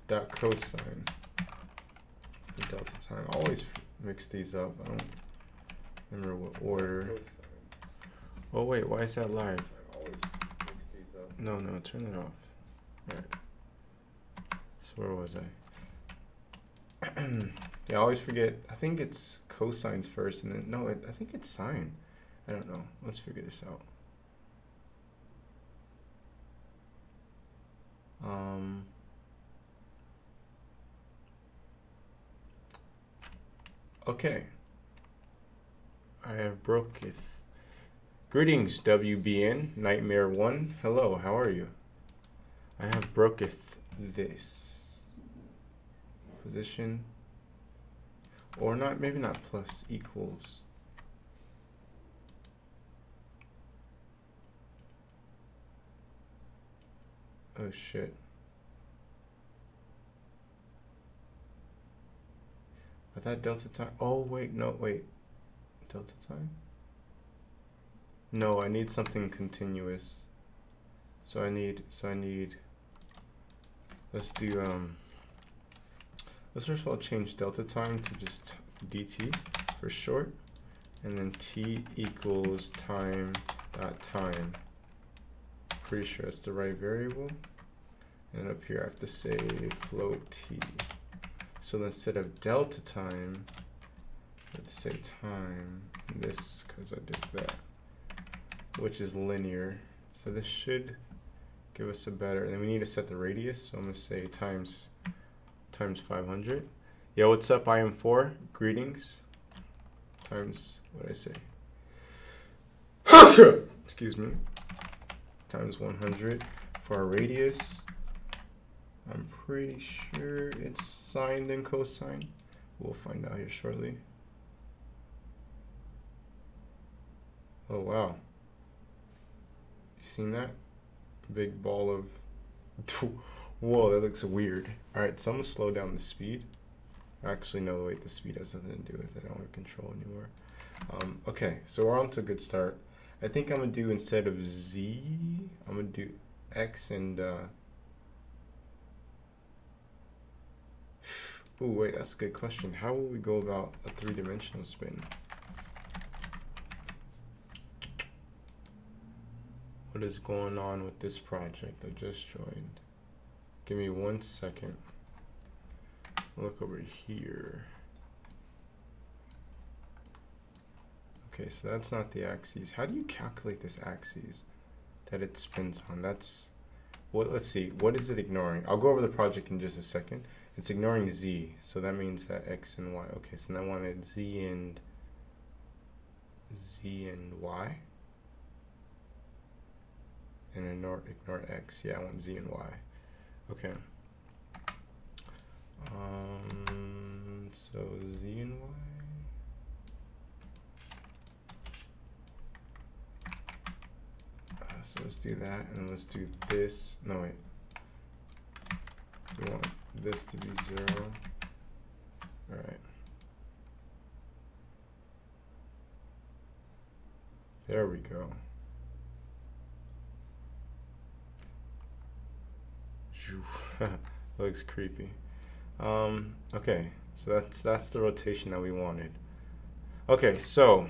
dot cosine and delta time. I always mix these up. I don't remember what order. Oh wait, why is that live? I always mix these up. No, turn it off. Right. So where was I? Yeah, I always forget. I think it's cosines first, and then no, I think it's sine. I don't know. Let's figure this out. Okay. I have broketh. Greetings, WBN, Nightmare 1. Hello, how are you? I have broketh this. Position. Or not, maybe not plus, equals. Oh shit. I thought delta time. Oh wait, no, wait. Delta time? No, I need something continuous. So I need, let's do, let's first of all change delta time to just dt for short. And then t equals time dot time. Pretty sure it's the right variable. And up here I have to say float t. So instead of delta time, let's say time, this, because I did that, which is linear. So this should give us a better, and then we need to set the radius. So I'm gonna say times 500. Yo, what's up, IM4? Greetings. Times, what did I say? Excuse me. Times 100 for our radius. I'm pretty sure it's sine then cosine. We'll find out here shortly. Oh wow. You seen that? Big ball of whoa, that looks weird. Alright, so I'm gonna slow down the speed. Actually no, wait, the speed has nothing to do with it. I don't want to control anymore. Okay, so we're on to a good start. I think I'm gonna do, instead of z, I'm gonna do x and ooh, wait, that's a good question. How will we go about a three-dimensional spin? What is going on with this project I just joined? Give me 1 second. Look over here. Okay, so that's not the axis. How do you calculate this axis that it spins on? That's what, let's see, what is it ignoring? I'll go over the project in just a second. It's ignoring z, so that means that x and y. Okay, so now I wanted z and y. And ignore x. Yeah, I want z and y. Okay. So z and y. So let's do that, and let's do this. No, wait. We want this to be 0. All right. There we go. Looks creepy. Okay, so that's the rotation that we wanted. Okay, so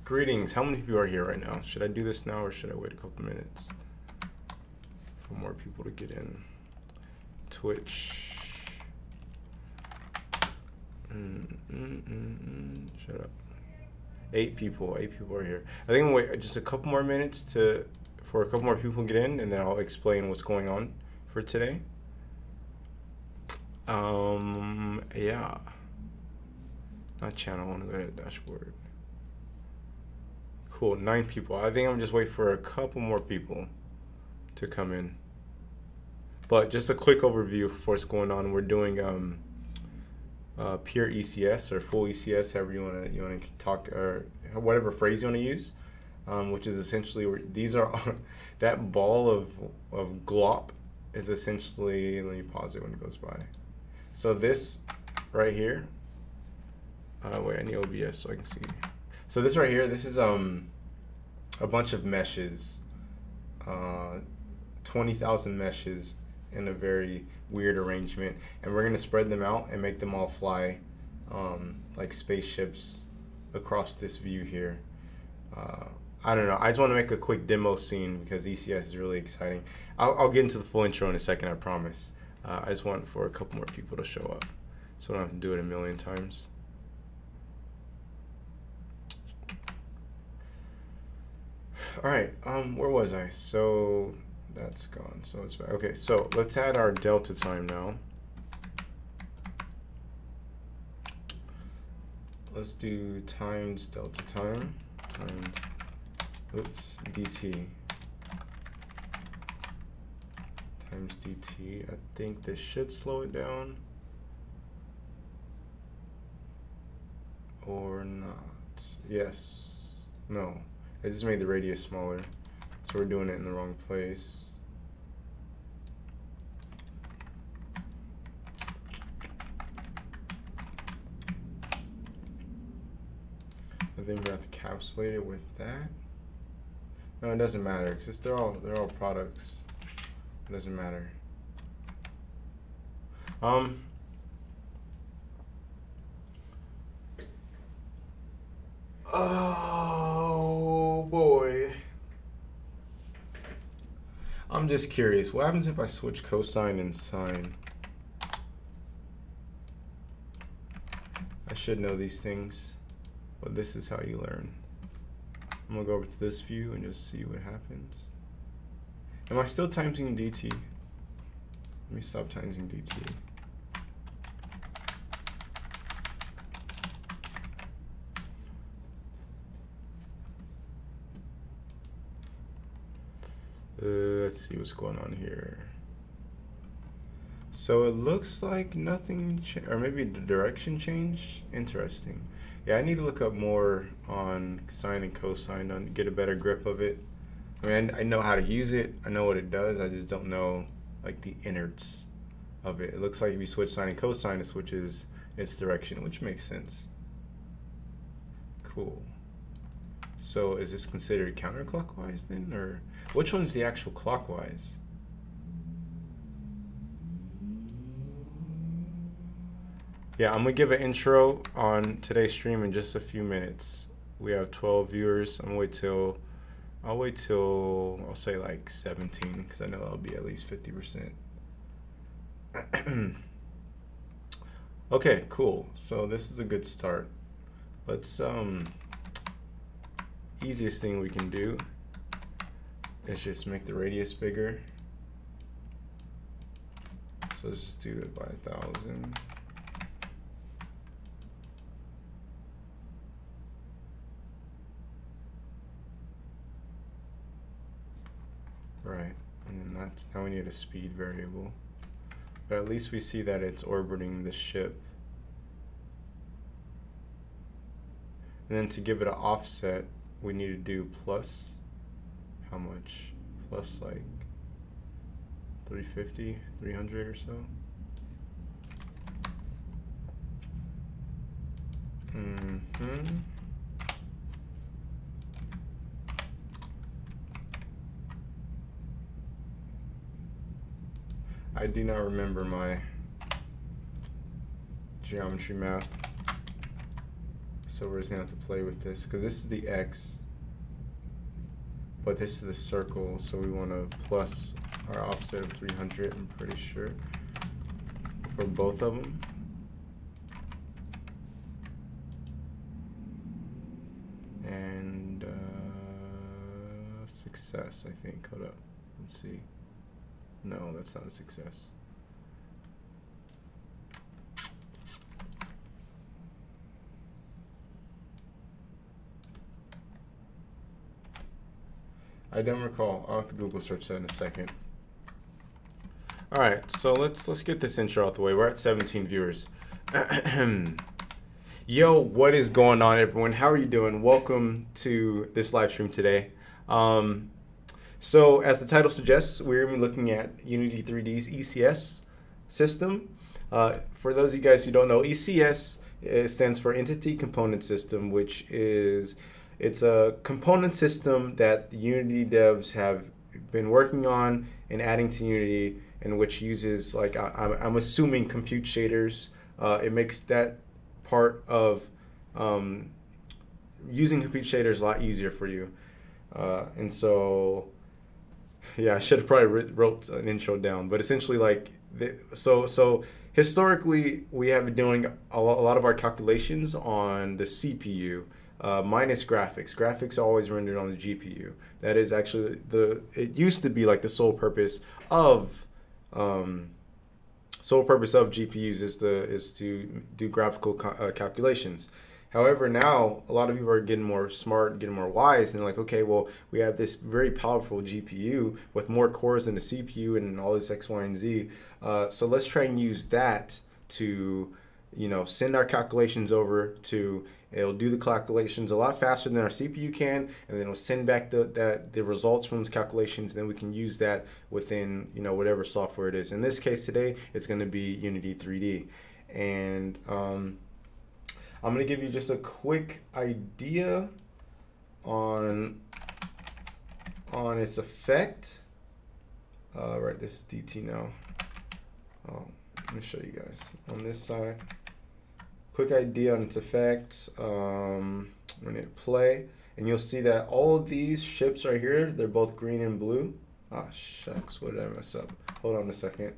greetings. How many people are here right now? Should I do this now or should I wait a couple minutes for more people to get in? Twitch. Shut up. 8 people are here. I think I'm gonna wait just a couple more minutes for a couple more people to get in, and then I'll explain what's going on for today. Yeah. Not channel, I want to go to dashboard. Cool, 9 people. I think I'm just wait for a couple more people to come in. But just a quick overview of what's going on. We're doing pure ECS or full ECS, however you want to talk, or whatever phrase you want to use, which is essentially where these are that ball of glop is essentially, let me pause it when it goes by. So this right here, wait, I need OBS so I can see. So this right here, this is a bunch of meshes, 20,000 meshes in a very weird arrangement, and we're gonna spread them out and make them all fly like spaceships across this view here. I don't know. I just want to make a quick demo scene because ECS is really exciting. I'll get into the full intro in a second, I promise. I just want for a couple more people to show up, so I don't have to do it a million times. All right, where was I? So that's gone. So it's back. Okay, so let's add our delta time now. Let's do times delta time times, oops, dt times dt. I think this should slow it down or not. Yes, no, I just made the radius smaller, so we're doing it in the wrong place. I think we have to encapsulate it with that. No, it doesn't matter because they're all products. It doesn't matter. Oh boy. I'm just curious. What happens if I switch cosine and sine? I should know these things. But this is how you learn. I'm gonna go over to this view and just see what happens. Am I still timesing dt? Let me stop timesing dt. Let's see what's going on here. So it looks like nothing changed, or maybe the direction changed. Interesting. Yeah, I need to look up more on sine and cosine to get a better grip of it. I mean, I know how to use it. I know what it does. I just don't know like the innards of it. It looks like if you switch sine and cosine, it switches its direction, which makes sense. Cool. So is this considered counterclockwise then, or which one's the actual clockwise? Yeah, I'm gonna give an intro on today's stream in just a few minutes. We have 12 viewers. I'll wait till I'll say like 17 because I know that'll be at least 50%. Okay, cool. So this is a good start. Let's easiest thing we can do is just make the radius bigger. So let's just do it by 1,000. Right, and that's now we need a speed variable, but at least we see that it's orbiting the ship. And then to give it an offset, we need to do plus, how much? Plus like 350, 300 or so. I do not remember my geometry math, so we're just gonna have to play with this because this is the x, but this is the circle, so we want to plus our offset of 300, I'm pretty sure, for both of them. And success, I think. Hold up, let's see. No, that's not a success. I don't recall. I'll have to Google search that in a second. All right, so let's get this intro out the way. We're at 17 viewers. Yo, what is going on, everyone? How are you doing? Welcome to this live stream today. So as the title suggests, we're going to be looking at Unity3D's ECS system. For those of you guys who don't know, ECS stands for Entity Component System, which is it's a component system that the Unity devs have been working on and adding to Unity and which uses like I'm assuming compute shaders. It makes that part of using compute shaders a lot easier for you. And so, yeah, I should have probably wrote an intro down, but essentially like, so historically we have been doing a lot of our calculations on the CPU, minus graphics. Graphics are always rendered on the GPU. That is actually it used to be like the sole purpose of GPUs is to do graphical calculations. However, now a lot of people are getting more smart, getting more wise, and they're like, okay, well, we have this very powerful GPU with more cores than the CPU and all this X, Y, and Z. So let's try and use that to, send our calculations over to. It'll do the calculations a lot faster than our CPU can, and then it'll send back the results from those calculations. And then we can use that within whatever software it is. In this case today, it's going to be Unity3D, and I'm going to give you just a quick idea on its effect. Right, this is DT now. Let me show you guys on this side. Quick idea on its effect. I'm going to hit play, and you'll see that all of these ships right here, they're both green and blue. Ah, shucks, what did I mess up? Hold on a second.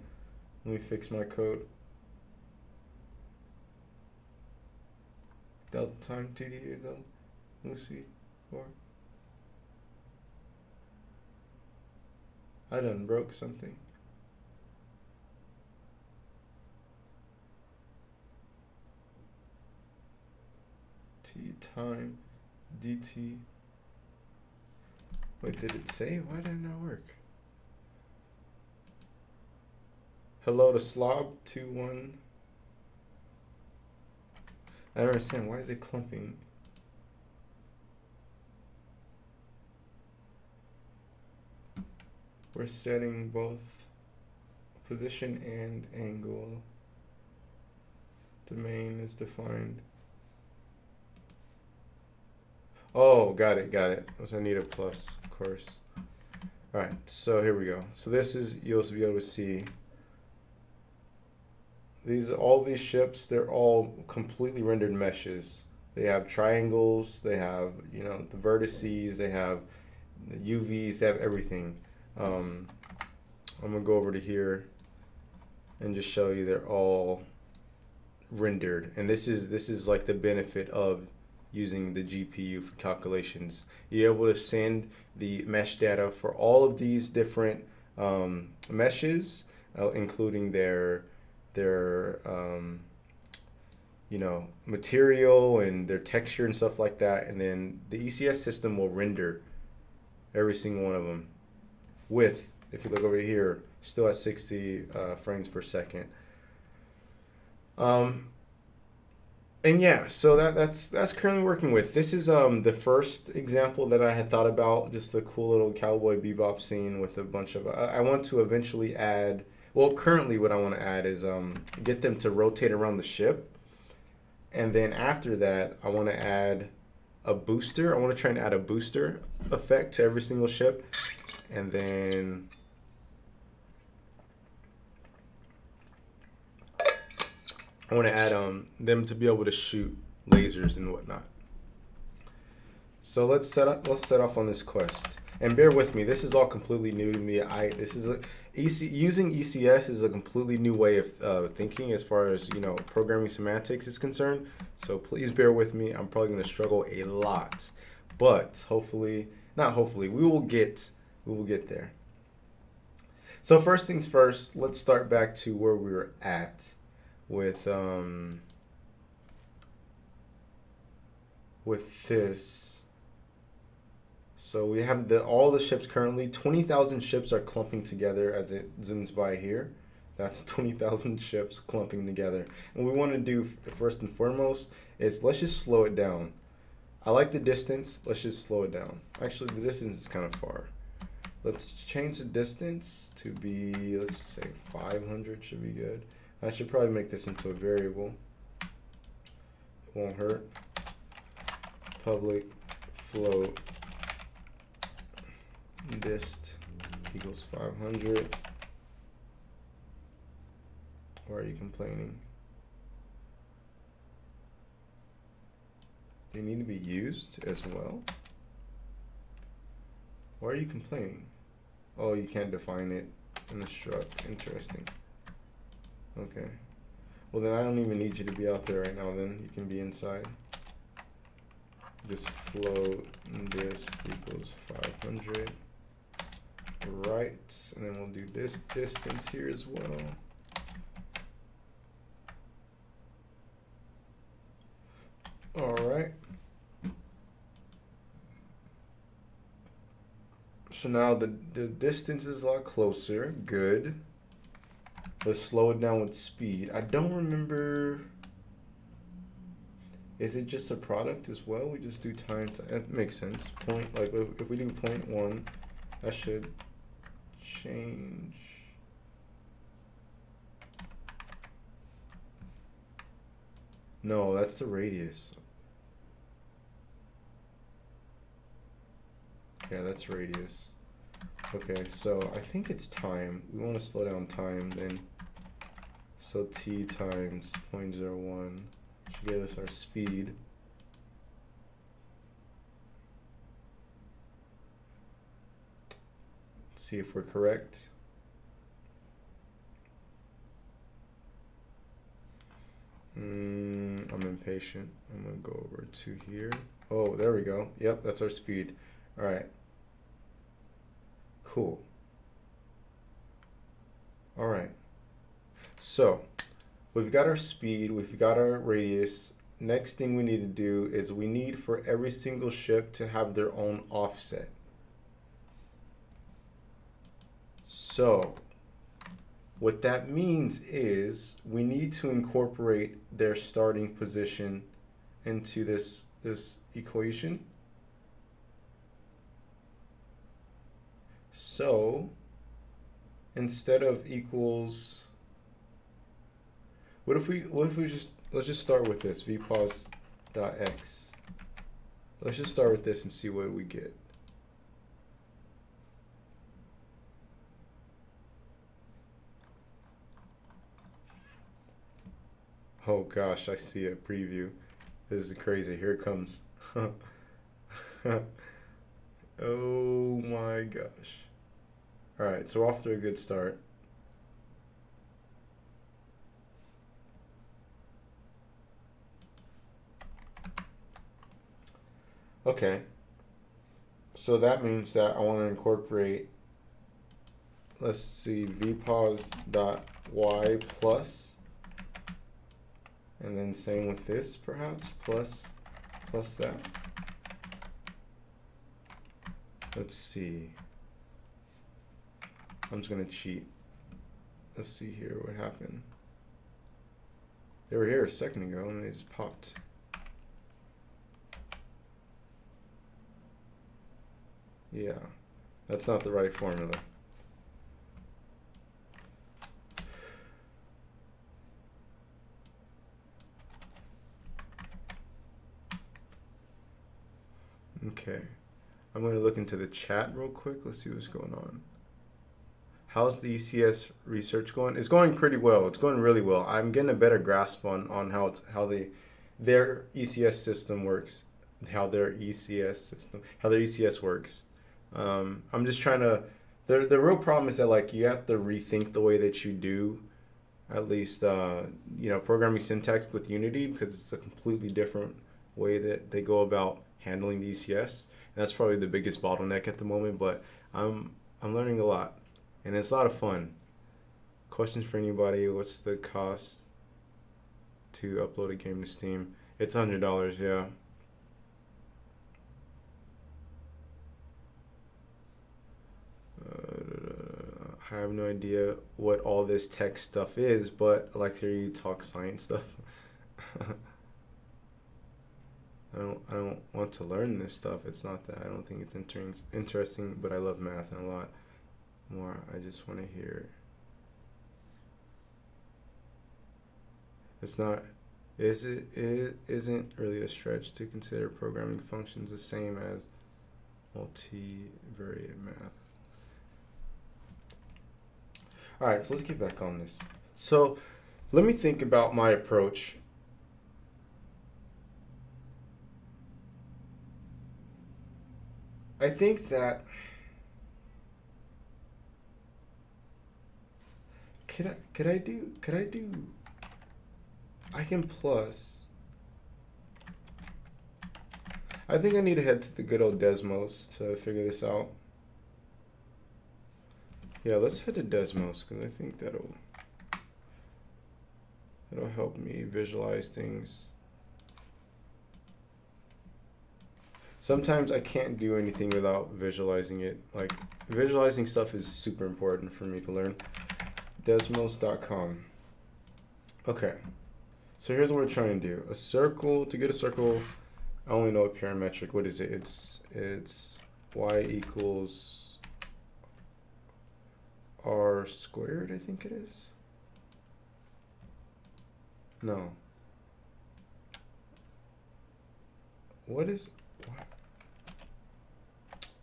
Let me fix my code. Delta time TD Delta Lucy 4. I done broke something. T time DT. Wait, did it say? Why did it not work? Hello to Slob21. I don't understand. Why is it clumping? We're setting both position and angle. Domain is defined. Oh, got it. So I need a plus, of course. All right, so here we go. So this is, you'll be able to see. All these ships, they're all completely rendered meshes. They have triangles, they have, the vertices, they have the UVs, they have everything. I'm gonna go over to here and just show you they're all rendered. And this is like the benefit of using the GPU for calculations. You're able to send the mesh data for all of these different meshes, including their material and their texture and stuff like that, and then the ECS system will render every single one of them with, if you look over here, still at 60 frames per second. And yeah, so that's currently working with. This is the first example that I had thought about, just a cool little Cowboy Bebop scene with a bunch of, I want to eventually add, well, currently what I want to add is get them to rotate around the ship. And then after that, I want to add a booster. I want to try and add a booster effect to every single ship. And then I want to add them to be able to shoot lasers and whatnot. So let's set off on this quest. And bear with me, this is all completely new to me. Using ECS is a completely new way of thinking as far as programming semantics is concerned. So please bear with me. I'm probably going to struggle a lot, but hopefully, not hopefully, we will get there. So first things first, let's start back to where we were at with this. So we have all the ships currently. 20,000 ships are clumping together as it zooms by here. That's 20,000 ships clumping together. And what we want to do first and foremost is let's just slow it down. I like the distance. Let's just slow it down. Actually, the distance is kind of far. Let's change the distance to be, let's just say 500 should be good. I should probably make this into a variable. It won't hurt. Public float dist equals 500. Why are you complaining? They need to be used as well? Why are you complaining? Oh, you can't define it in the struct. Interesting. Okay. Well, then I don't even need you to be out there right now, then. You can be inside. Just float dist equals 500. Right. And then we'll do this distance here as well. All right. So now the distance is a lot closer. Good. Let's slow it down with speed. I don't remember. Is it just a product as well? We just do time. That makes sense. Point, like if we do 0.1, that should change. No, that's the radius. Yeah, that's radius. Okay, so I think it's time. We want to slow down time then. So t times 0.01 should give us our speed. Let's see if we're correct. I'm impatient. I'm gonna go over to here. Oh, there we go. Yep, that's our speed. All right. Cool. All right. So we've got our speed, we've got our radius. Next thing we need to do is we need for every single ship to have their own offset. So what that means is we need to incorporate their starting position into this equation. So instead of equals, let's just start with this, vpos.x. Let's just start with this and see what we get. Oh gosh, I see a preview. This is crazy. Here it comes. Oh my gosh. All right, so off to a good start. Okay. So that means that I want to incorporate, let's see, vpos.y plus, and then same with this perhaps, plus that. Let's see. I'm just gonna cheat. Let's see here what happened. They were here a second ago and they just popped. Yeah, that's not the right formula. Okay, I'm going to look into the chat real quick. Let's see what's going on. How's the ECS research going? It's going pretty well. It's going really well. I'm getting a better grasp on how their ECS system works, how their ECS works. I'm just trying to. The real problem is that like you have to rethink the way that you do, at least programming syntax with Unity, because it's a completely different way that they go about handling the ECS. And that's probably the biggest bottleneck at the moment. But I'm learning a lot, and it's a lot of fun. Questions for anybody? What's the cost to upload a game to Steam? It's $100. Yeah. I have no idea what all this tech stuff is, but I like to hear you talk science stuff. I don't want to learn this stuff. It's not that I don't think it's interesting, but I love math and a lot more. I just want to hear. It's not. It isn't really a stretch to consider programming functions the same as multivariate math. All right, so let's get back on this. So Let me think about my approach. I think that could I do I can plus. I think I need to head to the good old Desmos to figure this out. Yeah, let's head to Desmos because I think that'll help me visualize things. Sometimes I can't do anything without visualizing it. Like, visualizing stuff is super important for me to learn. Desmos.com. Okay, so here's what we're trying to do. A circle, to get a circle, I only know a parametric. What is it? It's y equals r squared, I think it is. No. What?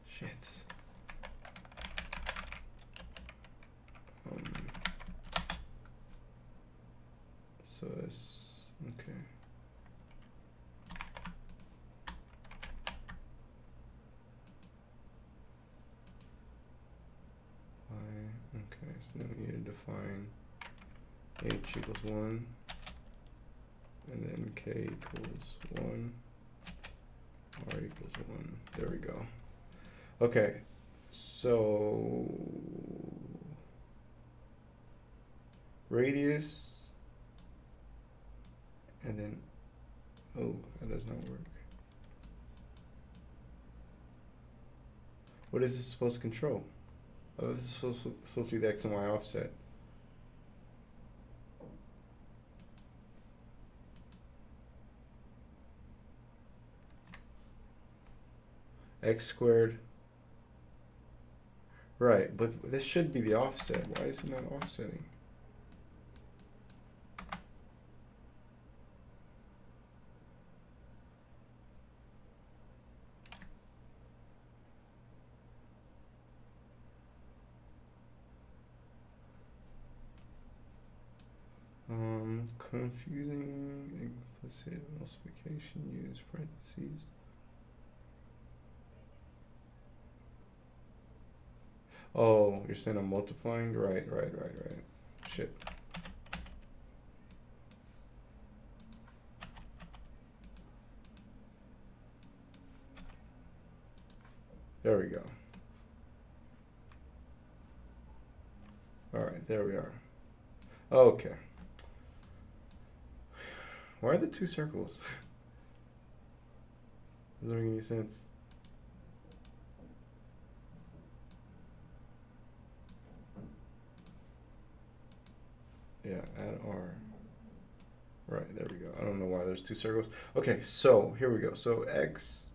Shit. So it's okay. Okay, so then we need to define h equals 1, and then k equals 1, r equals 1. There we go. Okay, so radius, and then, oh, that does not work. What is this supposed to control? Oh, this is supposed to be the x and y offset. X squared. Right, but this should be the offset. Why is it not offsetting? Confusing implicit multiplication, use parentheses. Oh, you're saying I'm multiplying? Right. Shit. There we go. All right, there we are. Okay. Why are there two circles? Doesn't make any sense. Yeah, add R. Right, there we go. I don't know why there's two circles. Okay, so here we go. So X.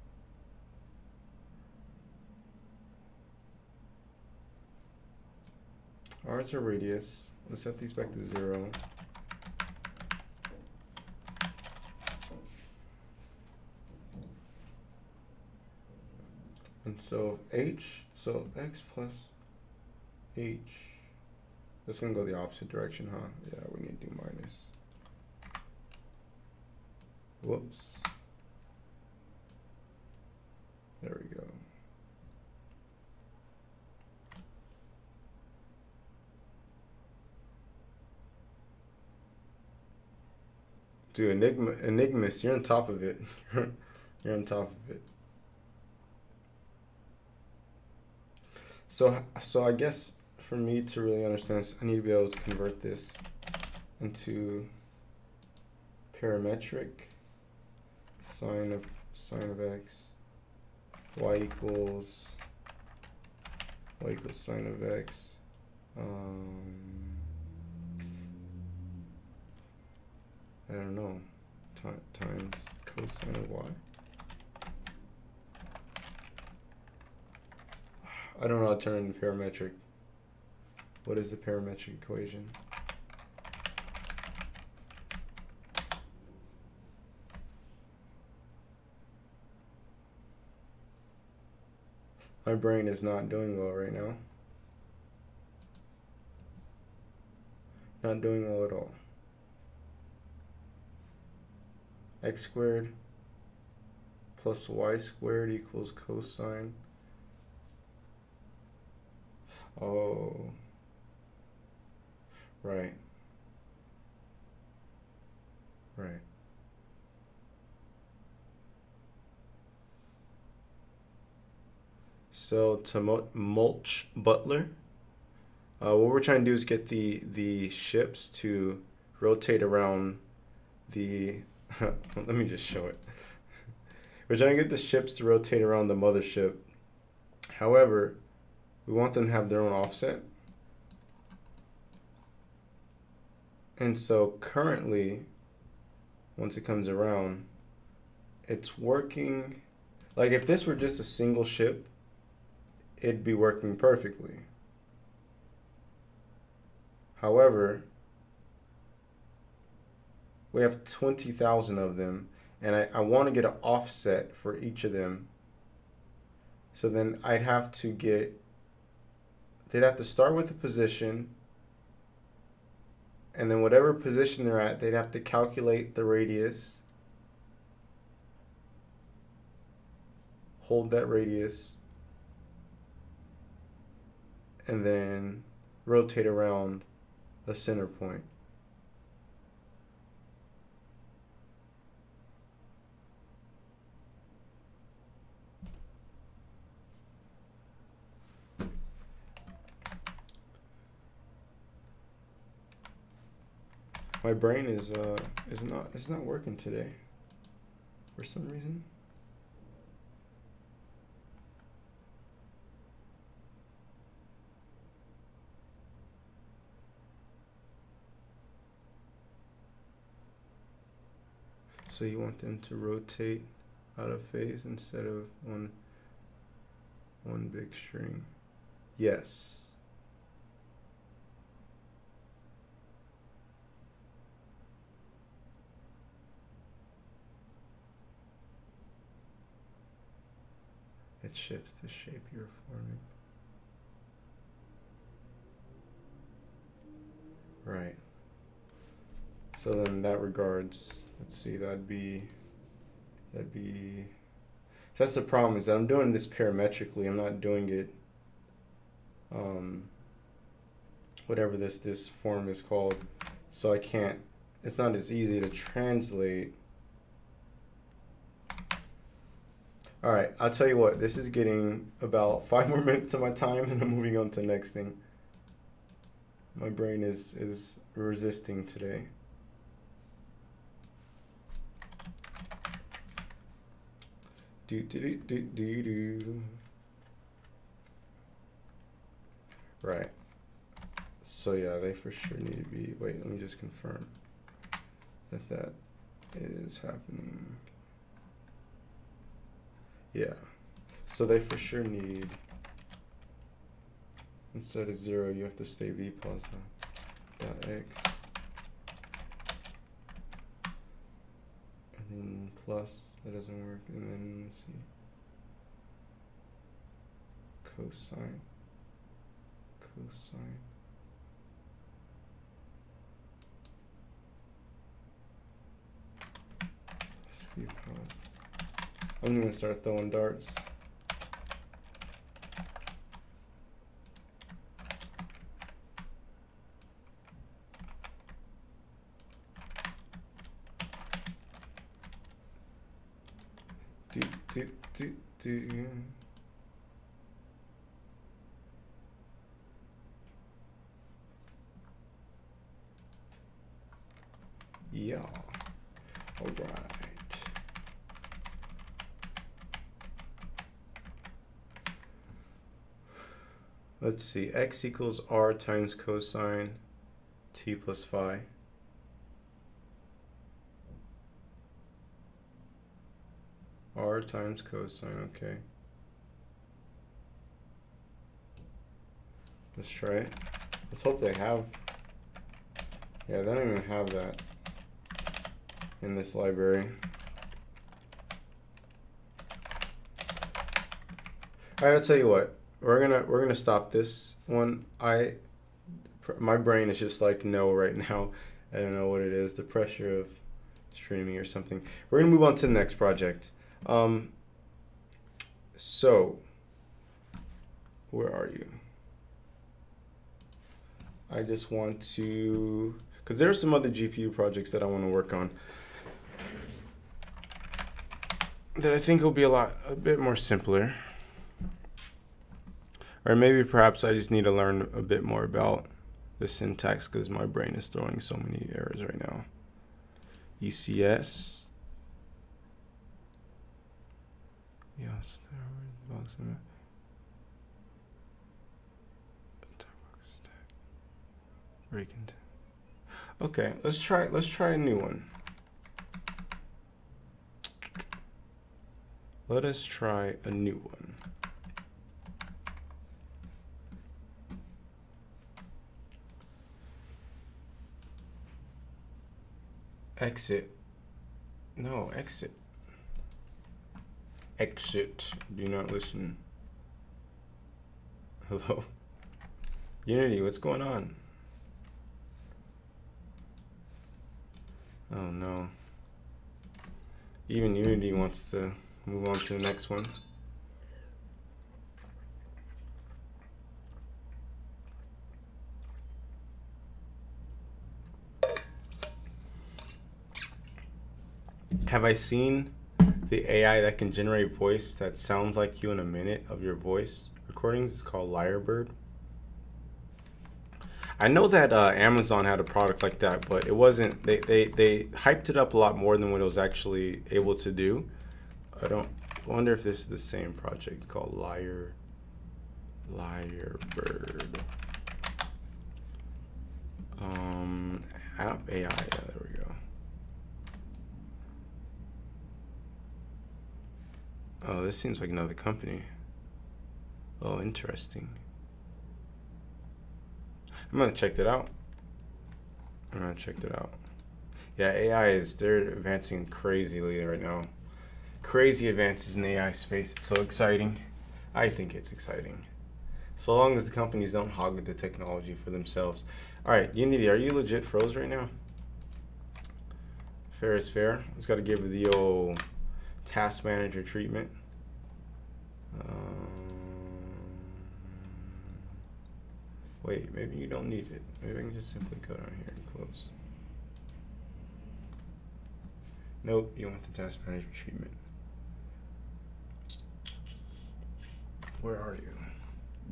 R is our radius. Let's set these back to 0. And so H, so X plus H. That's gonna go the opposite direction, huh? Yeah, we need to do minus. Whoops. There we go. Dude, Enigmas, you're on top of it. You're on top of it. So I guess for me to really understand this, I need to be able to convert this into parametric sine of x, y equals sine of x. I don't know, times cosine of y. I don't know how to turn it into parametric. What is the parametric equation? My brain is not doing well right now. Not doing well at all. x squared plus y squared equals cosine. Oh, right. Right. So to mulch Butler, what we're trying to do is get the ships to rotate around the. Let me just show it. We're trying to get the ships to rotate around the mothership. However, we want them to have their own offset. And so currently, once it comes around, it's working. Like if this were just a single ship, it'd be working perfectly. However, we have 20,000 of them, and I want to get an offset for each of them. So then I'd have to get, they'd have to start with a position, and then whatever position they're at, they'd have to calculate the radius, hold that radius, and then rotate around a center point. My brain is not working today for some reason. So you want them to rotate out of phase instead of one big string. Yes. It shifts the shape you're forming. Right. So then in that regards, let's see, that'd be so that's the problem, is that I'm doing this parametrically. I'm not doing it whatever this form is called. So I can't, it's not as easy to translate. All right, I'll tell you what, this is getting about 5 more minutes of my time, and I'm moving on to the next thing. My brain is resisting today. Right. So yeah, they for sure need to be, wait, let me just confirm that is happening. Yeah, so they for sure need, instead of 0, you have to stay v plus dot x, and then plus, that doesn't work, and then let's see, cosine, plus v plus. I'm gonna start throwing darts. Yeah. All right. Let's see, x equals r times cosine t plus phi. R times cosine, okay. Let's try it. Let's hope they have, yeah, they don't even have that in this library. All right, I'll tell you what. We're gonna stop this one. My brain is just like no right now. I don't know what it is. The pressure of streaming or something. We're gonna move on to the next project. So where are you? I just want to, because there are some other GPU projects that I want to work on that I think will be a bit more simpler. Or maybe perhaps I just need to learn a bit more about the syntax because my brain is throwing so many errors right now. ECS. Yes, okay, let's try a new one. Let us try a new one. Exit. No, exit. Exit. Do not listen. Hello. Unity, what's going on? Oh no. Even Unity wants to move on to the next one. Have I seen the AI that can generate voice that sounds like you in a minute of your voice recordings? It's called Lyrebird. I know that Amazon had a product like that, but it wasn't. They hyped it up a lot more than what it was actually able to do. I wonder if this is the same project. It's called Lyrebird. App AI. Yeah, there we go. Oh, this seems like another company. Oh, interesting. I'm gonna check that out. Yeah, AI they're advancing crazily right now. Crazy advances in the AI space. It's so exciting. I think it's exciting. So long as the companies don't hog the technology for themselves. All right, Unity, are you legit froze right now? Fair is fair. Just got to give the old task manager treatment. Wait, maybe you don't need it. Maybe I can just simply go down here and close. Nope, you want the task manager treatment. Where are you?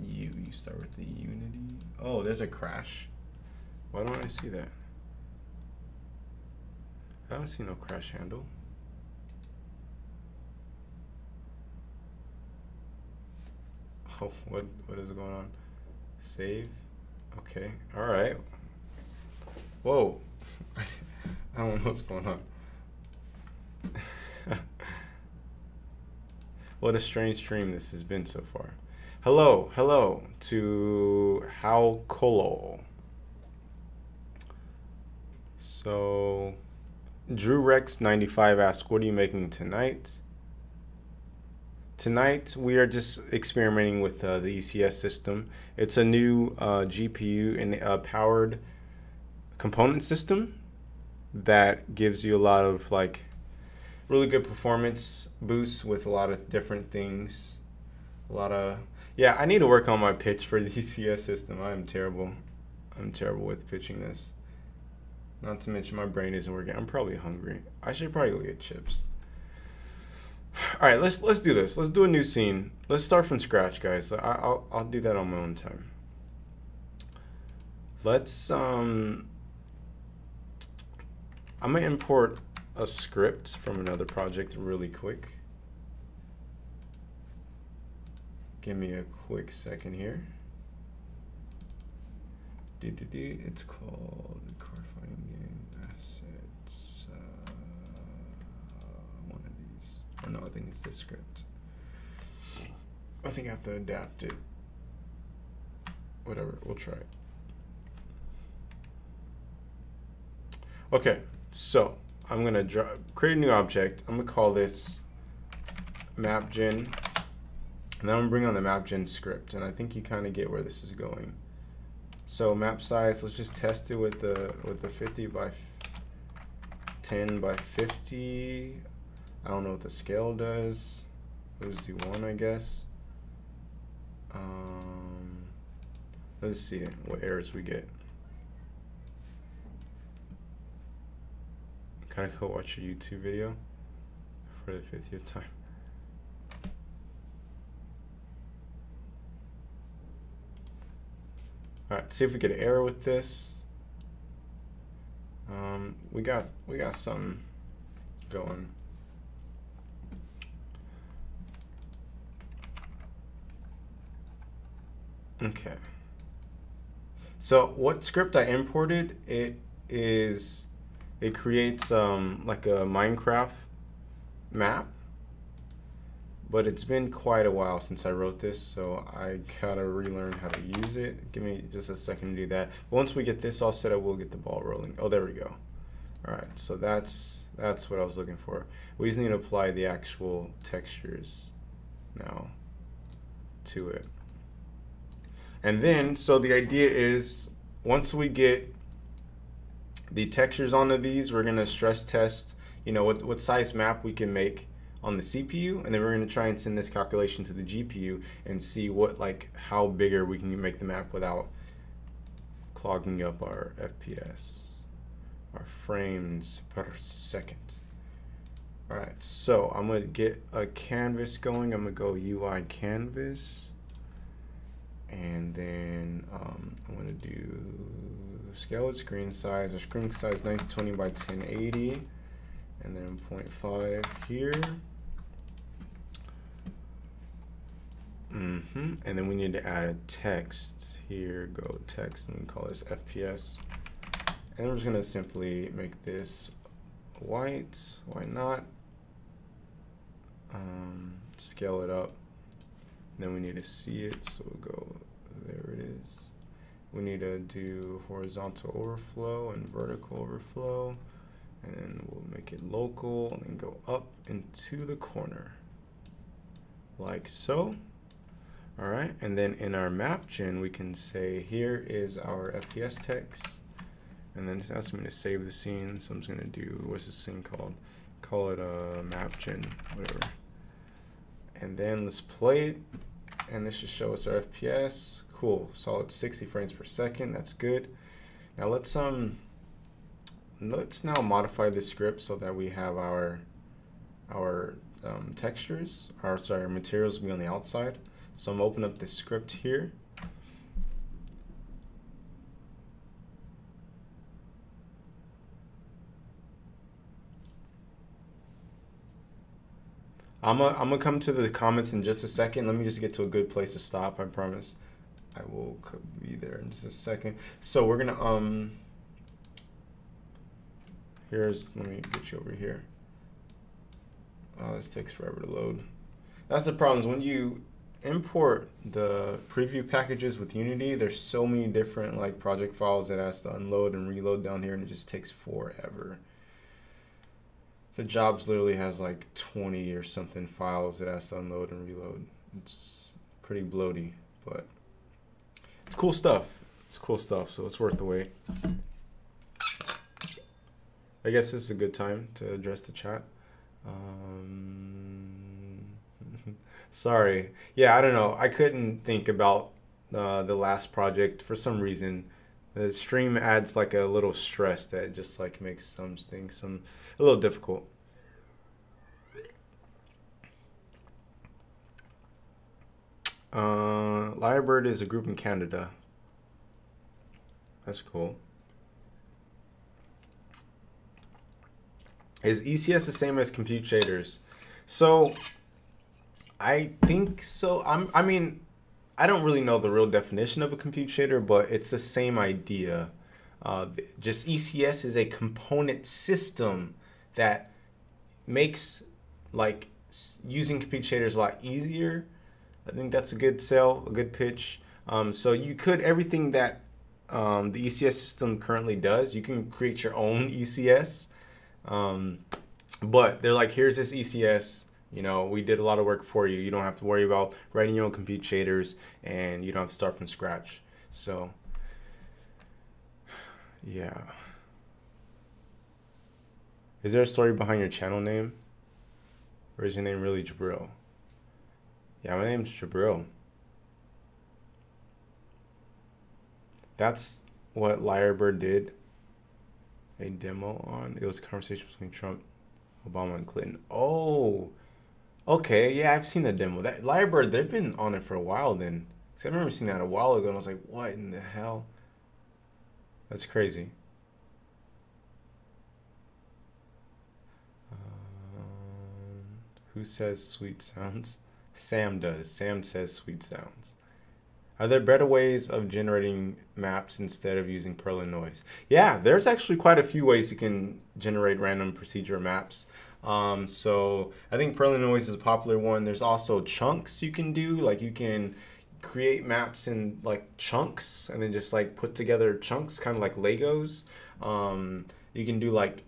You start with the Unity. Oh, there's a crash. Why don't I see that? I don't see no crash handle. Oh, what is going on? Save. Okay. All right. Whoa. I don't know what's going on. What a strange stream this has been so far. Hello to How Colo. So, Drew Rex 95 asks, "What are you making tonight?" Tonight we are just experimenting with the ECS system. It's a new GPU and powered component system that gives you a lot of like really good performance boosts with a lot of different things. Yeah, I need to work on my pitch for the ECS system. I'm terrible with pitching this. Not to mention my brain isn't working. I'm probably hungry. I should probably go get chips. All right, let's do this. Let's do a new scene. Let's start from scratch, guys. I'll do that on my own time. Let's I'm gonna import a script from another project really quick. Give me a quick second here. It's called Card Fighting Game Assets. One of these. Oh no, I think it's the script. I think I have to adapt it. Whatever, we'll try it. Okay, so I'm gonna create a new object. I'm gonna call this mapgen, and then I'm gonna bring on the mapgen script, and I think you kind of get where this is going. So map size, let's just test it with the 50 by 10 by 50. I don't know what the scale does. Let's do 1, I guess. Let's see what errors we get. Kind of go watch a YouTube video for the 50th time. All right, see if we get an error with this. We got something going. Okay. So what script I imported, it creates like a Minecraft map, but it's been quite a while since I wrote this, so I gotta relearn how to use it. Give me just a second to do that. Once we get this all set up, we'll get the ball rolling. Oh, there we go. All right, so that's what I was looking for. We just need to apply the actual textures now to it. And then, so the idea is, once we get the textures onto these, we're gonna stress test, you know, what size map we can make on the CPU, and then we're gonna try and send this calculation to the GPU and see what, like, how bigger we can make the map without clogging up our FPS, our frames per second. All right, so I'm gonna get a canvas going. I'm gonna go UI canvas. And then I'm going to do scale with screen size. Our screen size 1920 by 1080, and then 0.5 here. And then we need to add a text here. Go text, and we call this FPS. And we're just going to simply make this white. Why not? Scale it up. Then we need to see it, so we'll go, there it is. We need to do horizontal overflow and vertical overflow, and then we'll make it local and then go up into the corner, like so. All right, and then in our map gen, we can say here is our FPS text, and then it's asking me to save the scene, so I'm just gonna do, what's this thing called? Call it a map gen, whatever. And then let's play it, and this should show us our FPS. Cool, solid 60 frames per second. That's good. Now let's now modify this script so that we have our textures, our materials will be on the outside. So I'm opening up this script here. I'm gonna come to the comments in just a second. Let me just get to a good place to stop. I promise I will be there in just a second. So we're gonna let me get you over here. Oh, this takes forever to load. That's the problem, is when you import the preview packages with Unity, there's so many different like project files that has to unload and reload down here, and it just takes forever. The jobs literally has like 20 or something files that has to unload and reload. It's pretty bloaty, but it's cool stuff. It's cool stuff, so it's worth the wait. I guess this is a good time to address the chat. Sorry. Yeah, I don't know. I couldn't think about the last project for some reason. The stream adds like a little stress that just like makes some things a little difficult. Lyrebird is a group in Canada. That's cool. Is ECS the same as compute shaders? So I think so. I mean, I don't really know the real definition of a compute shader, but it's the same idea. Just ECS is a component system that makes like using compute shaders a lot easier. I think that's a good sell, a good pitch. So you could, everything that the ECS system currently does, you can create your own ECS. But they're like, here's this ECS, you know, we did a lot of work for you. You don't have to worry about writing your own compute shaders, and you don't have to start from scratch. So, yeah. Is there a story behind your channel name? Or is your name really Jabril? Yeah, my name's Jabril. That's what Lyrebird did a demo on. It was a conversation between Trump, Obama, and Clinton. Oh, okay. Yeah, I've seen the demo. That Lyrebird, they've been on it for a while then. Because I remember seeing that a while ago and I was like, what in the hell? That's crazy. Who says sweet sounds? Sam does. Sam says sweet sounds. Are there better ways of generating maps instead of using Perlin noise? Yeah, there's actually quite a few ways you can generate random procedure maps. So I think Perlin noise is a popular one. There's also chunks you can do. Like you can create maps in like chunks and then just like put together chunks, kind of like Legos. You can do like,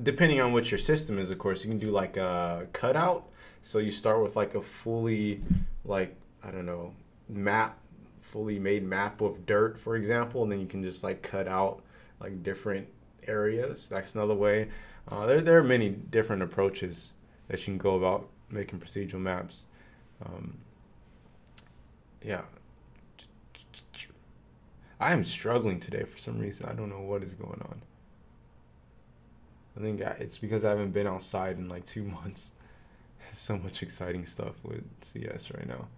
depending on what your system is, of course, you can do like a cutout. So you start with like a fully, like, I don't know, fully made map of dirt, for example, and then you can just like cut out like different areas. That's another way. There are many different approaches that you can go about making procedural maps. Yeah. I am struggling today for some reason. I don't know what is going on. I think it's because I haven't been outside in like 2 months. So much exciting stuff with CS right now.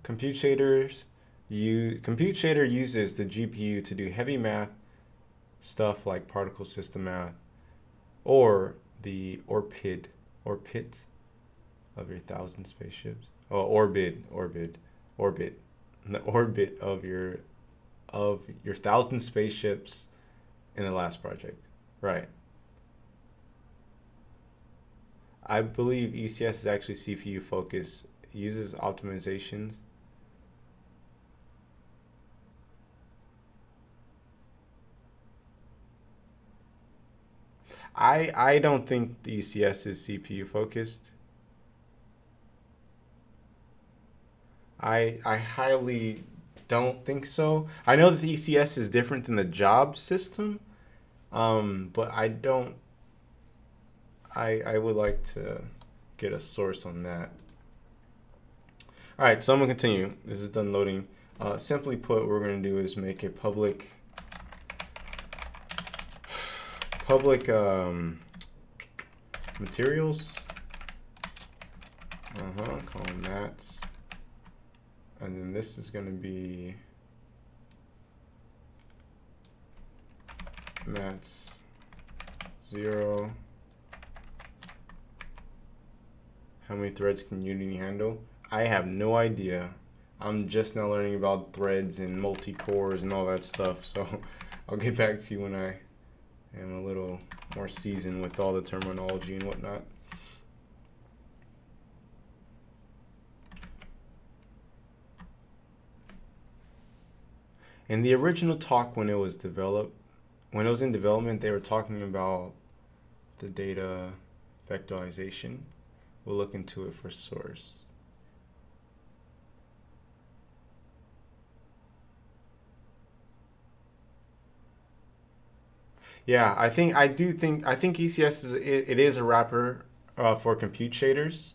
Compute Shader uses the GPU to do heavy math stuff like particle system math, or the orbit of your 1,000 spaceships. Oh, orbit. The orbit of your 1,000 spaceships in the last project. Right. I believe ECS is actually CPU focused. It uses optimizations. I don't think the ECS is CPU focused. I highly don't think so. I know that the ECS is different than the job system, but I would like to get a source on that. All right, so I'm gonna continue. This is done loading. Simply put, what we're gonna do is make a public materials. Call them mats. And then this is gonna be mats 0. How many threads can Unity handle? I have no idea. I'm just now learning about threads and multi-cores and all that stuff. So I'll get back to you when I am a little more seasoned with all the terminology and whatnot. In the original talk, when it was in development, they were talking about the data vectorization. We'll look into it for source. Yeah, I think ECS is a wrapper for compute shaders.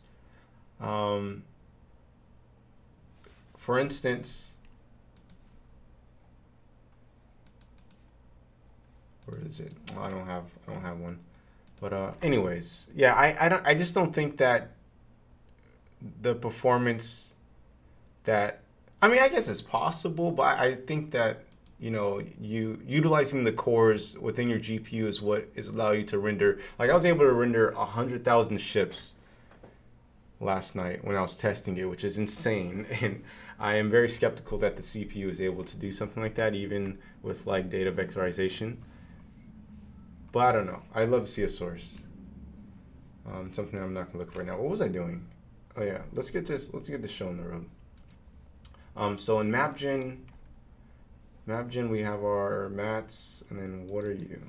For instance, where is it? Well, I don't have one. But anyways, yeah, I just don't think that the performance that, I mean, I guess it's possible, but I think that, you know, utilizing the cores within your GPU is what is allow you to render. Like I was able to render 100,000 ships last night when I was testing it, which is insane. And I am very skeptical that the CPU is able to do something like that, even with like data vectorization. But I don't know. I'd love to see a source. Something I'm not gonna look right now. What was I doing? Oh yeah, let's get this show on the road. So in MapGen we have our mats, and then what are you?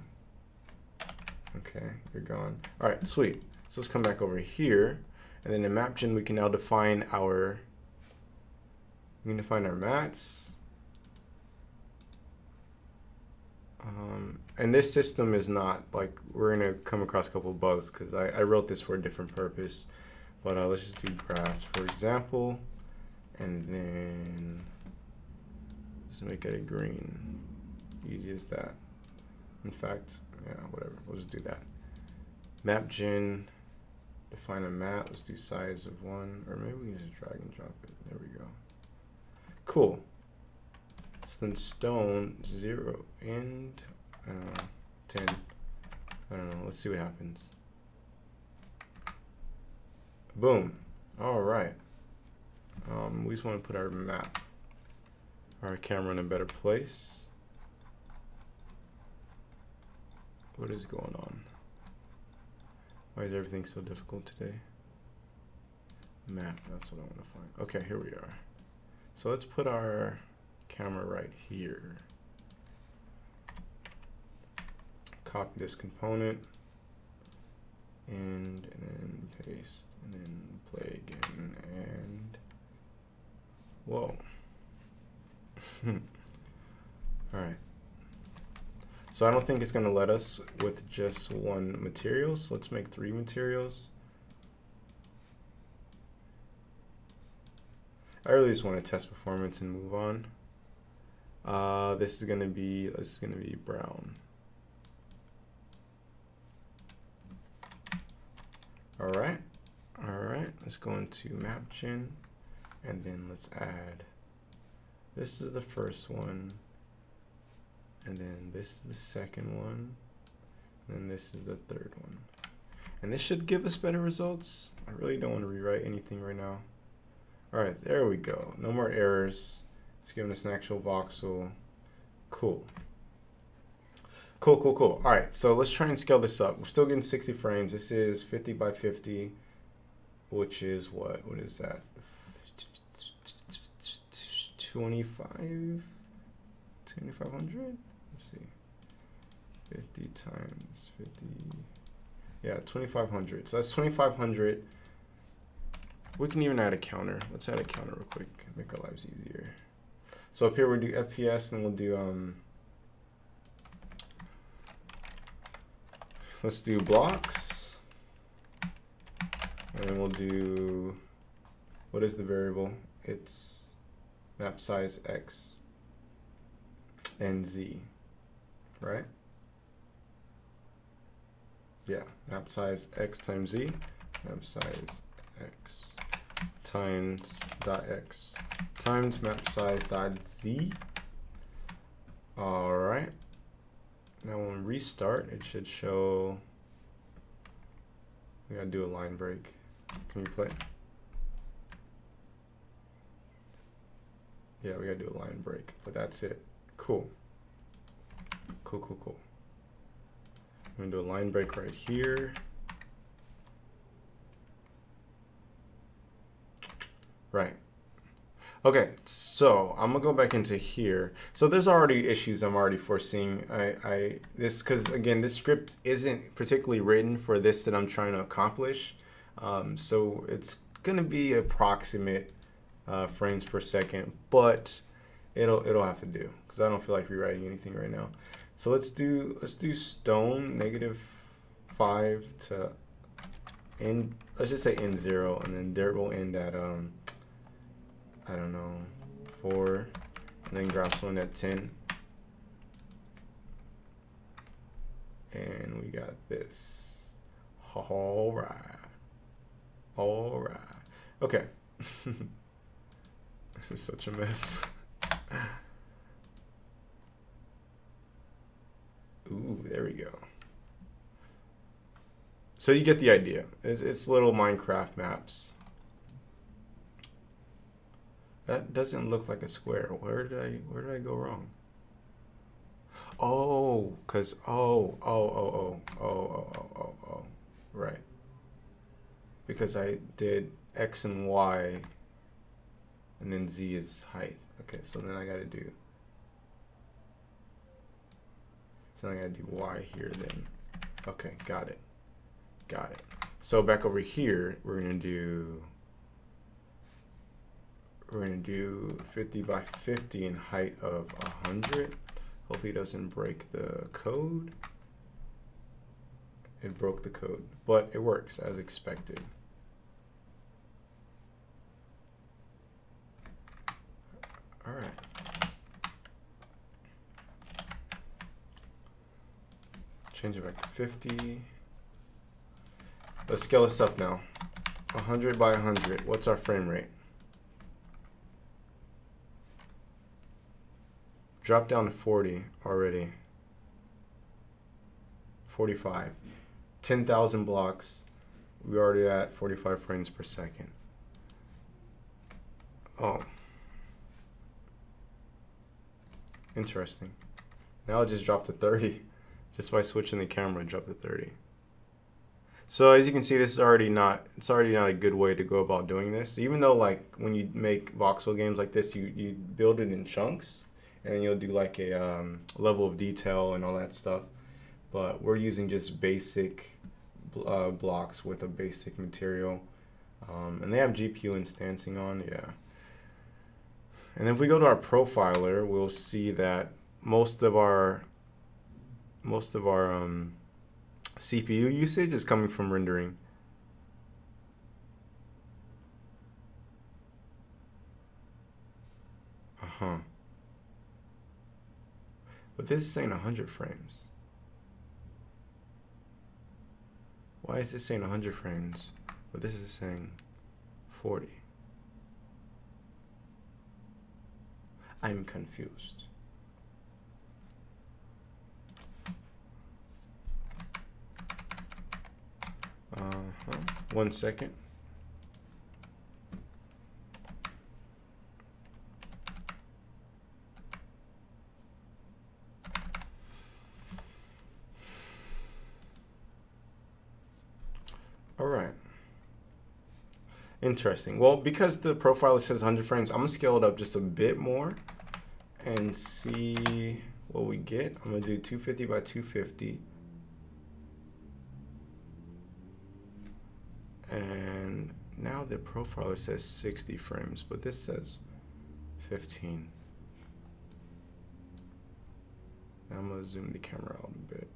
Okay, you're gone. All right, sweet. So let's come back over here, and then in MapGen we can now define our mats. and this system is not like, we're gonna come across a couple of bugs because I wrote this for a different purpose. But let's just do grass, for example, and then just make it a green. Easy as that. In fact, yeah, whatever. We'll just do that. Map gen, define a map. Let's do size of 1, or maybe we can just drag and drop it. There we go. Cool. So then stone 0 and 10. I don't know. Let's see what happens. Boom. All right. We just want to put our map, our camera in a better place. What is going on? Why is everything so difficult today? Map, that's what I want to find. Okay, here we are. So let's put our camera right here. Copy this component and then paste and then play again and whoa. All right. So I don't think it's going to let us with just one material. So let's make 3 materials. I really just want to test performance and move on. This is going to be brown. All right. Let's go into map gen, and then let's add. This is the first one, and then this is the second one, and then this is the third one. And this should give us better results. I really don't want to rewrite anything right now. All right, there we go. No more errors. It's giving us an actual voxel. Cool. Cool. All right, so let's try and scale this up. We're still getting 60 frames. This is 50 by 50, which is what? What is that? 2500? Let's see. 50 times 50. Yeah, 2500. So that's 2500. We can even add a counter. Let's add a counter real quick. Make our lives easier. So up here we'll do FPS, and we'll do let's do blocks, and then we'll do, what is the variable? It's map size X and Z, right? Yeah, map size X times Z, map size X times dot X times map size dot Z. All right. Now when we restart, it should show. We gotta do a line break. Can you play? Yeah, we gotta do a line break, but that's it. Cool. Cool. I'm gonna do a line break right here. Right. Okay, so I'm gonna go back into here. So there's already issues I'm already foreseeing. Because again, this script isn't particularly written for this that I'm trying to accomplish. So it's gonna be approximate frames per second, but it'll have to do because I don't feel like rewriting anything right now. So let's do stone -5 to end. Let's just say end 0, and then dirt will end at I don't know, 4, and then grass will end at 10. And we got this. All right. Okay. This is such a mess. Ooh, there we go. So you get the idea. It's little Minecraft maps. That doesn't look like a square. Where did I go wrong? Oh, cause right. Because I did X and Y, and then Z is height. Okay, so then I gotta do. So I gotta do Y here then. Okay, got it. So back over here, we're gonna do 50 by 50 in height of 100. Hopefully it doesn't break the code. It broke the code, but it works as expected. All right. Change it back to 50. Let's scale this up now. 100 by 100. What's our frame rate? Drop down to 40 already. 45. 10,000 blocks. We're already at 45 frames per second. Oh. Interesting. Now it just dropped to 30. Just by switching the camera, it dropped to 30. So as you can see, this is already not, it's already not a good way to go about doing this. Even though like when you make voxel games like this, you build it in chunks and you'll do like a level of detail and all that stuff. But we're using just basic blocks with a basic material. And they have GPU instancing on, yeah. And if we go to our profiler, we'll see that most of our CPU usage is coming from rendering. But this is saying 100 frames. Why is this saying 100 frames? But this is saying 40. I'm confused. Uh-huh. 1 second. All right. Interesting. Well, because the profiler says 100 frames, I'm gonna scale it up just a bit more and see what we get. I'm gonna do 250 by 250. And now the profiler says 60 frames, but this says 15. Now I'm gonna zoom the camera out a bit.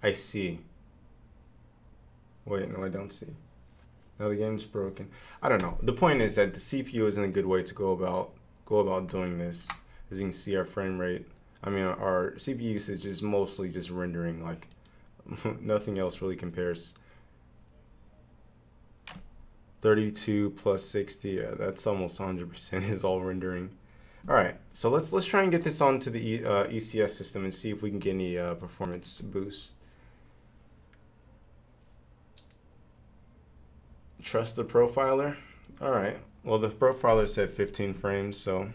I see. Wait, no, I don't see. Now the game's broken. I don't know. The point is that the CPU isn't a good way to go about doing this. As you can see, our frame rate, I mean, our CPU usage is mostly just rendering, like nothing else really compares. 32 plus 60, yeah, that's almost 100% is all rendering. All right, so let's try and get this onto the ECS system and see if we can get any performance boost. Trust the profiler. All right. Well, the profiler said 15 frames, so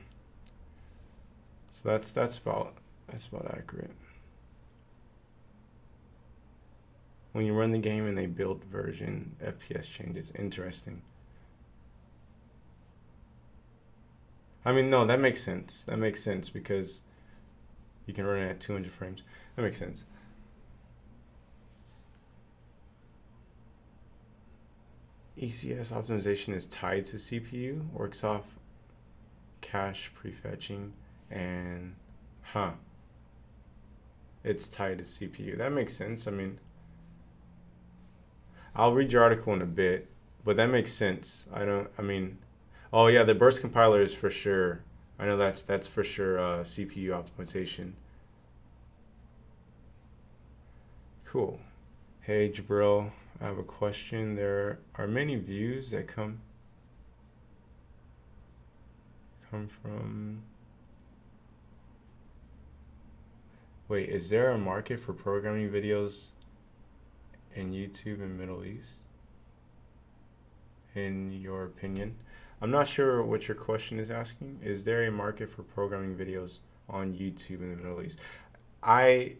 that's about accurate. When you run the game and they build version, FPS changes. Interesting. I mean, no, that makes sense. That makes sense because you can run it at 200 frames. That makes sense. ECS optimization is tied to CPU, works off cache prefetching, and it's tied to CPU. That makes sense. I mean, I'll read your article in a bit, but that makes sense. Oh yeah, the burst compiler is for sure. I know that's for sure CPU optimization. Cool. Hey Jabril, I have a question. There are many views that come from. Wait, is there a market for programming videos in YouTube and Middle East? In your opinion? I'm not sure what your question is asking. Is there a market for programming videos on YouTube in the Middle East? I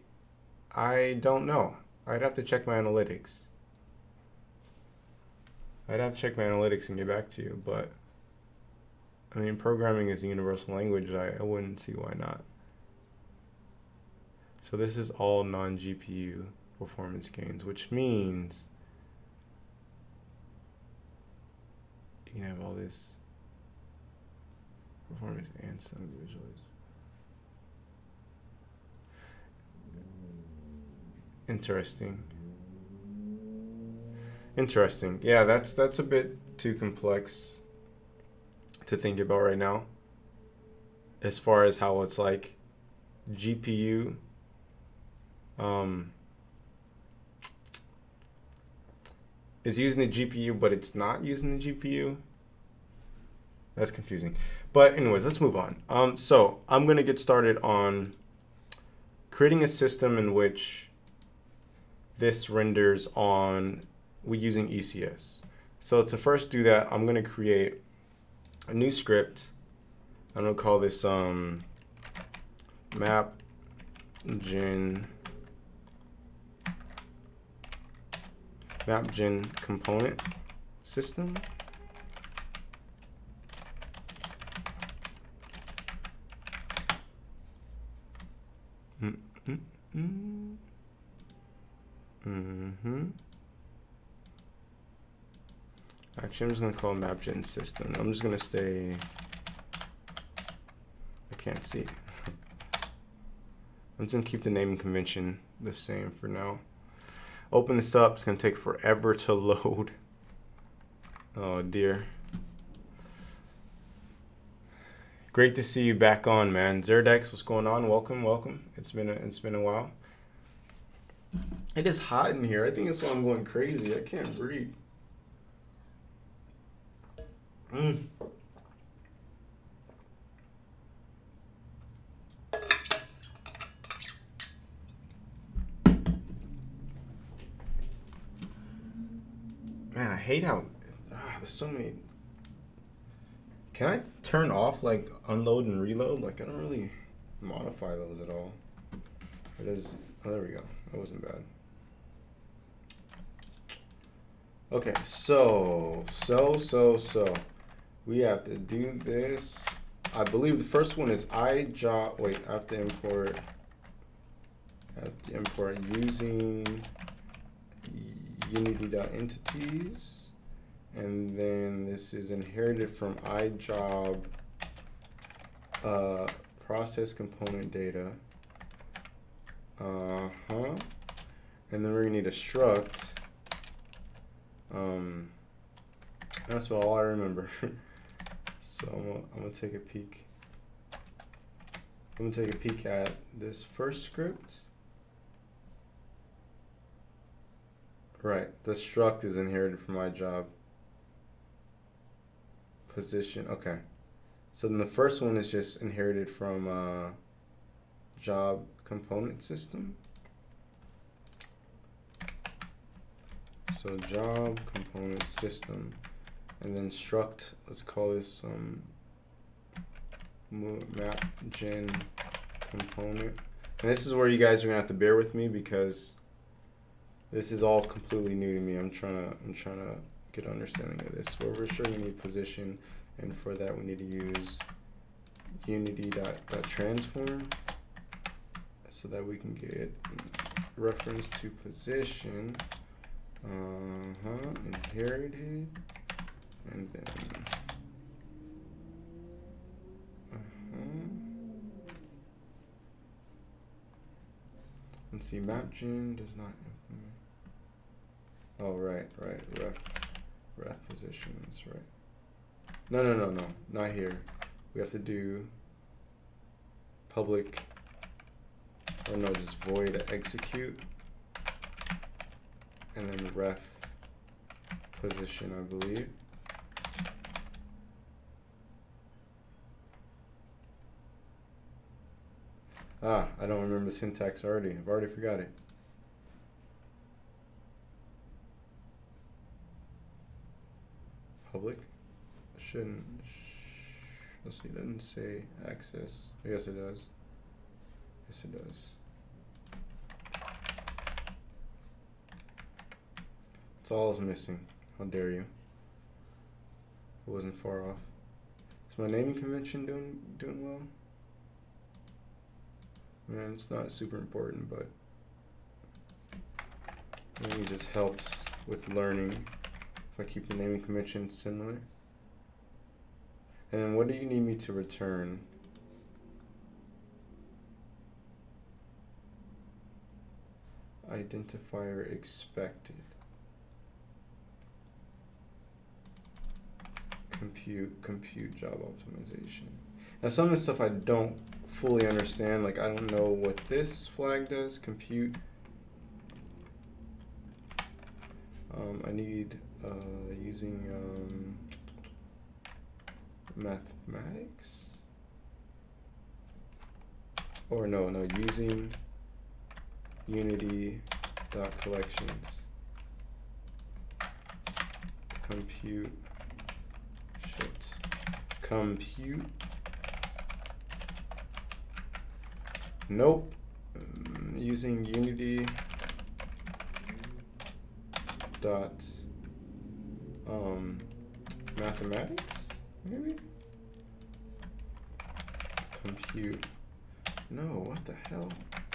don't know. I'd have to check my analytics. And get back to you, but I mean, programming is a universal language. I wouldn't see why not. So this is all non-GPU performance gains, which means You can have all this performance and some visualize. Interesting. Interesting. Yeah, that's a bit too complex to think about right now. As far as how it's like GPU is using the GPU, but it's not using the GPU. That's confusing. But anyways, let's move on. So I'm gonna get started on creating a system in which this renders on using ECS. So to first do that, I'm gonna create a new script. I'm gonna call this mapgen component system. Actually, I'm just gonna call it mapgen system. I'm just gonna stay. I can't see. I'm just gonna keep the naming convention the same for now. Open this up. It's gonna take forever to load. Oh dear. Great to see you back on, man. Zerdex, what's going on? Welcome, welcome. It's been a while. It is hot in here. I think that's why I'm going crazy. I can't breathe. Man, I hate how there's so many. Can I turn off like unload and reload? Like I don't really modify those at all. It is. Oh, there we go. That wasn't bad. Okay, so we have to do this. I believe the first one is iJob. Wait, I have to import. Using Unity.entities. And then this is inherited from iJob process component data. And then we're gonna need a struct. That's all I remember. So I'm gonna take a peek. I'm gonna take a peek at this first script. Right, the struct is inherited from iJob. Position, okay. So then the first one is just inherited from job component system. So job component system, and then struct, let's call this mapgen component. And this is where you guys are gonna have to bear with me because this is all completely new to me. I'm trying to get an understanding of this. Where we're sure we need position, and for that we need to use unity.transform so that we can get reference to position. Inherited, and then let's see, mapgen does not implement. Oh, right, ref position, that's right. No, not here. We have to do public, or no, just void execute, and then ref position, I believe. I don't remember the syntax already. I've already forgot it. Public shouldn't. Let's see. It doesn't say access. Yes, it does. Yes, it does. It's all is missing. How dare you? It wasn't far off. Is my naming convention doing well? Man, it's not super important, but maybe it just helps with learning if I keep the naming convention similar. And then what do you need me to return? Identifier expected. Compute job optimization. Now some of the stuff I don't fully understand, like I don't know what this flag does, compute. I need using mathematics, or no, using Unity.collections. Compute. Nope. Using Unity dot mathematics, maybe? Compute. No, what the hell?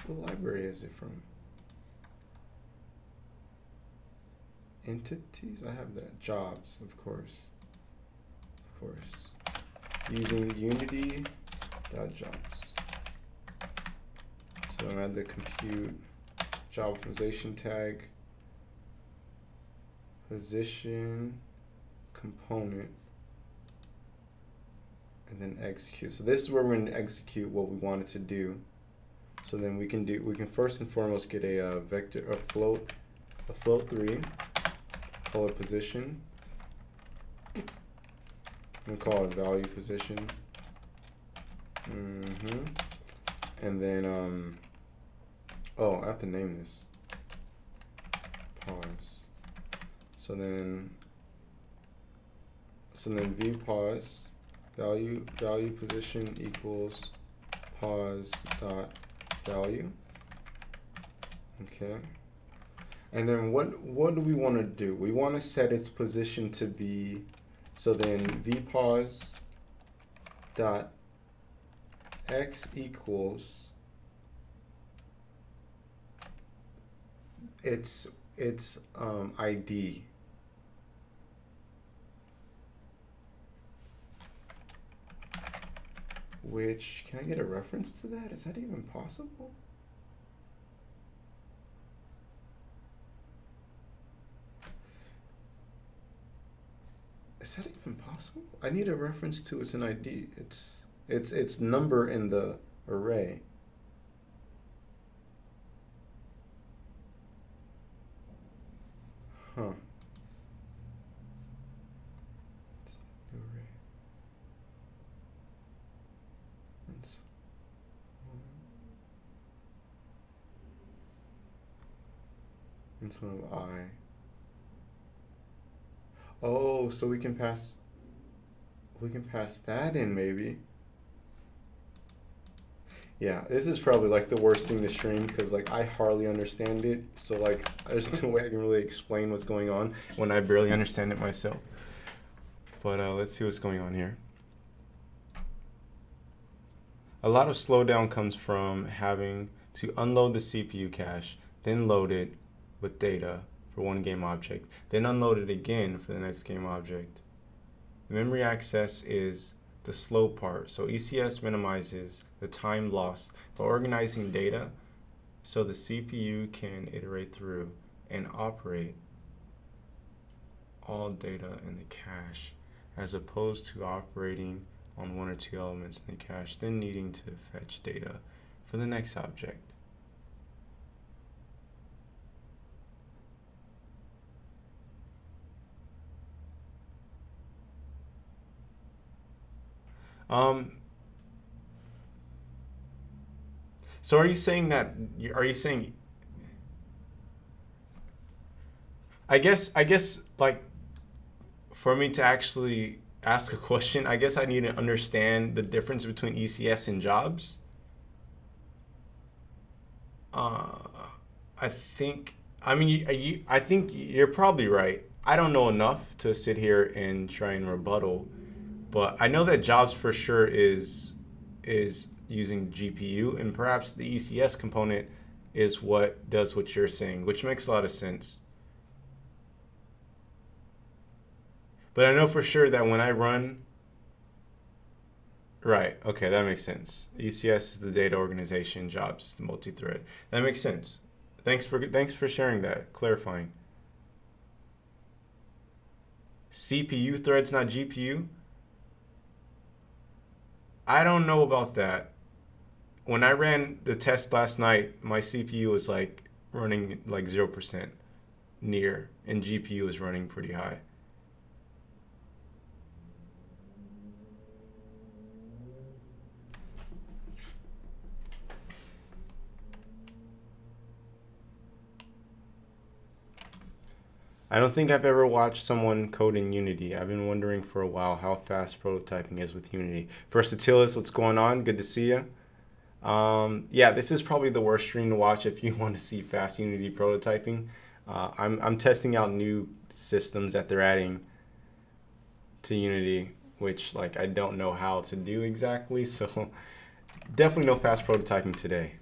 What library is it from? Entities? I have that. Jobs, of course. Of course. Using Unity.jobs. So add the compute job optimization tag, position, component, and then execute. So this is where we're going to execute what we wanted to do. So then we can first and foremost get a float 3, call it position. We'll call it value position. And then oh, I have to name this. Pause. So then view pause value position equals pause dot value. Okay. And then what do we want to do? We want to set its position to be, so then vpause dot x equals its ID. Which, can I get a reference to that? Is that even possible? Is that even possible? I need a reference to it's an ID. It's number in the array. Huh. It's one of I. Oh, so we can pass that in maybe. Yeah, this is probably like the worst thing to stream because like I hardly understand it. So like there's no way I can really explain what's going on when I barely understand it myself. But let's see what's going on here. A lot of slowdown comes from having to unload the CPU cache, then load it with data for one game object, then unload it again for the next game object. The memory access is the slow part, so ECS minimizes the time lost by organizing data so the CPU can iterate through and operate all data in the cache, as opposed to operating on one or two elements in the cache, then needing to fetch data for the next object. So are you saying I guess like for me to actually ask a question, I guess I need to understand the difference between ECS and jobs. I think you're probably right. I don't know enough to sit here and try and rebuttal, but I know that jobs for sure is using GPU, and perhaps the ECS component is what does what you're saying, which makes a lot of sense. But I know for sure that when I run Right. Okay, that makes sense. ECS is the data organization, jobs is the multi-thread. That makes sense. Thanks for sharing that, clarifying. CPU threads, not GPU. I don't know about that. When I ran the test last night, my CPU was like running like 0% near, and GPU was running pretty high. I don't think I've ever watched someone code in Unity. I've been wondering for a while how fast prototyping is with Unity. Versatilis, what's going on? Good to see you. Yeah, this is probably the worst stream to watch if you want to see fast Unity prototyping. I'm testing out new systems that they're adding to Unity, which like I don't know how to do exactly. So definitely no fast prototyping today.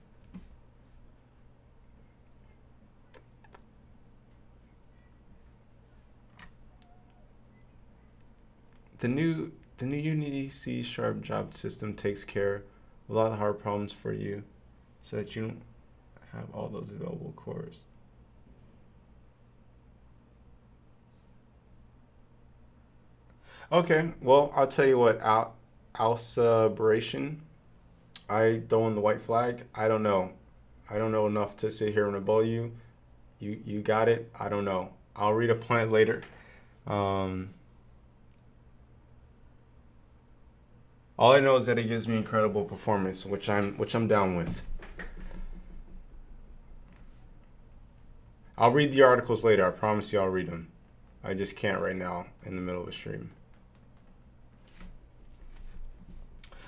The new Unity C# job system takes care of a lot of hard problems for you so that you don't have all those available cores. Okay, well, I'll tell you what, Alcerbration, I throw in the white flag. I don't know. I don't know enough to sit here and rebuttal you. You got it. I don't know. I'll read up on it later. All I know is that it gives me incredible performance, which I'm down with. I'll read the articles later. I promise you I'll read them. I just can't right now in the middle of a stream.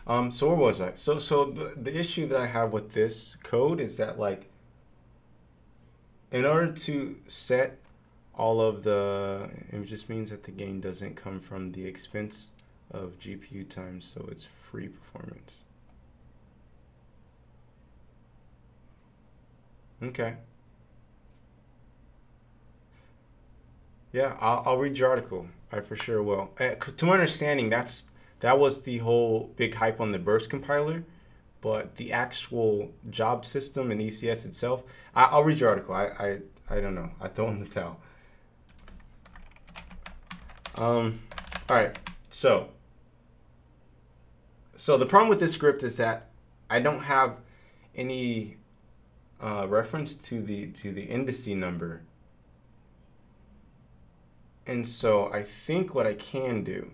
So where was I? So the issue that I have with this code is that like in order to set all of the, it just means that the gain doesn't come from the expense of GPU time, so it's free performance. Okay. Yeah, I'll read your article. I for sure will. To my understanding, that was the whole big hype on the burst compiler, but the actual job system and ECS itself, I'll read your article. I don't know. I throw in the towel. All right. So the problem with this script is that I don't have any reference to the indice number. And so I think what I can do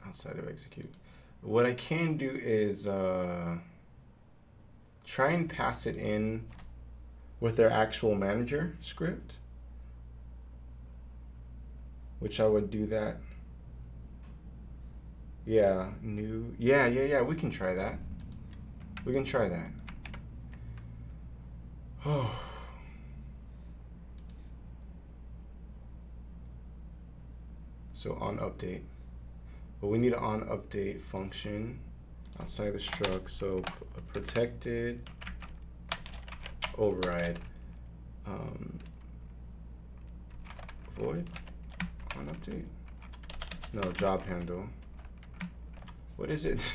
outside of execute, what I can do is try and pass it in with their actual manager script, which I would do that. Yeah, new. Yeah. We can try that. We can try that. Oh. So on update. But we need an on update function outside the struct. So a protected override void on update. No, job handle. What is it?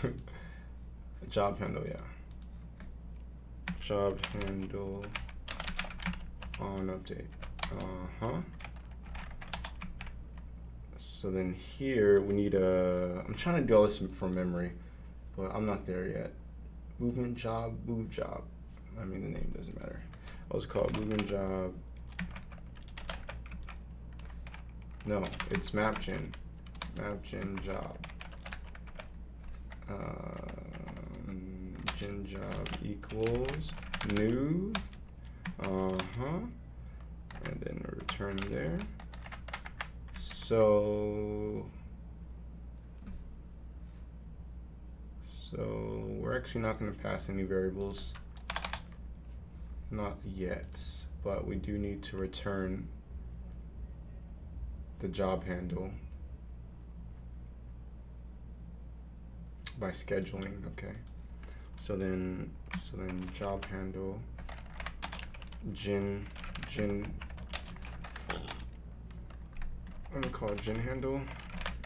Job handle, yeah. Job handle on update. So then here we need a, I'm trying to do all this from memory, but I'm not there yet. Movement job, move job. I mean, the name doesn't matter. What's it called? Movement job. No, it's mapgen. Mapgen job. Gen job equals new. And then return there. So we're actually not going to pass any variables, not yet, but we do need to return the job handle by scheduling. Okay, so then job handle gen I'm gonna call it gen handle,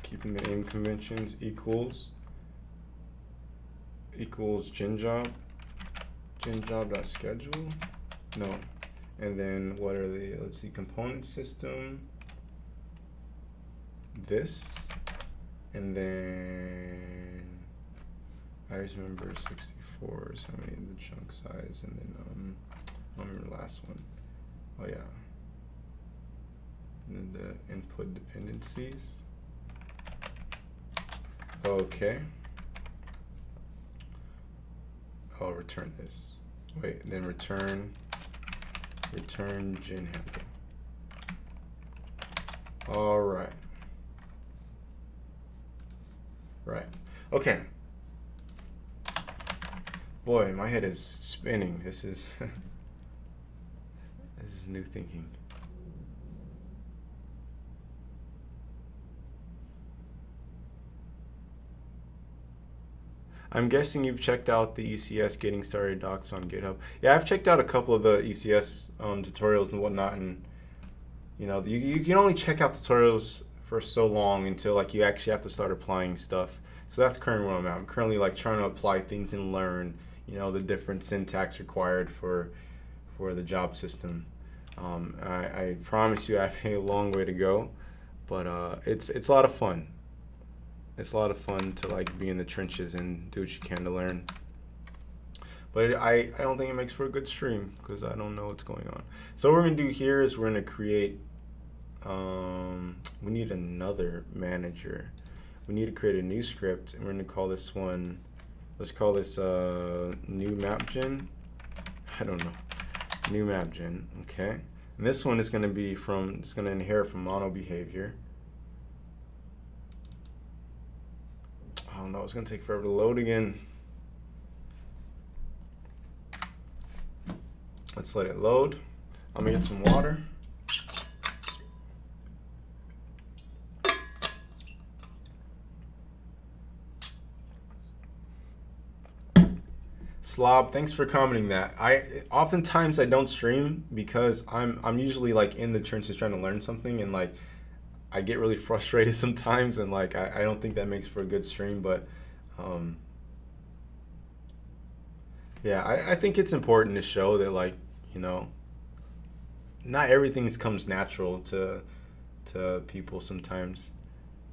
keeping the name conventions, equals gen job.schedule. No. And then what are the, let's see, component system, this, and then iris member 64 is how many, the chunk size, and then I don't remember the last one. Oh yeah. And then the input dependencies. Okay. I'll return this. Wait, then return gen handle. All right. Right. Okay. Boy, my head is spinning. This is this is new thinking. I'm guessing you've checked out the ECS Getting Started docs on GitHub. Yeah, I've checked out a couple of the ECS tutorials and whatnot, and you know, you can only check out tutorials for so long until like you actually have to start applying stuff. So that's currently where I'm at. I'm currently like trying to apply things and learn, you know, the different syntax required for the job system. I promise you I have a long way to go, but it's a lot of fun. It's a lot of fun to like be in the trenches and do what you can to learn. But I don't think it makes for a good stream because I don't know what's going on. So what we're gonna do here is we're gonna create, we need another manager. We need to create a new script, and we're gonna call this one, let's call this new map gen. I don't know, new map gen, okay. And this one is gonna be from, it's gonna inherit from mono behavior. Oh no, it's gonna take forever to load again. Let's let it load. I'm gonna get some water. Slob, thanks for commenting that. Oftentimes I don't stream because I'm usually like in the trenches trying to learn something, and like I get really frustrated sometimes, and like I don't think that makes for a good stream, but yeah, I think it's important to show that, like, you know, not everything comes natural to people sometimes,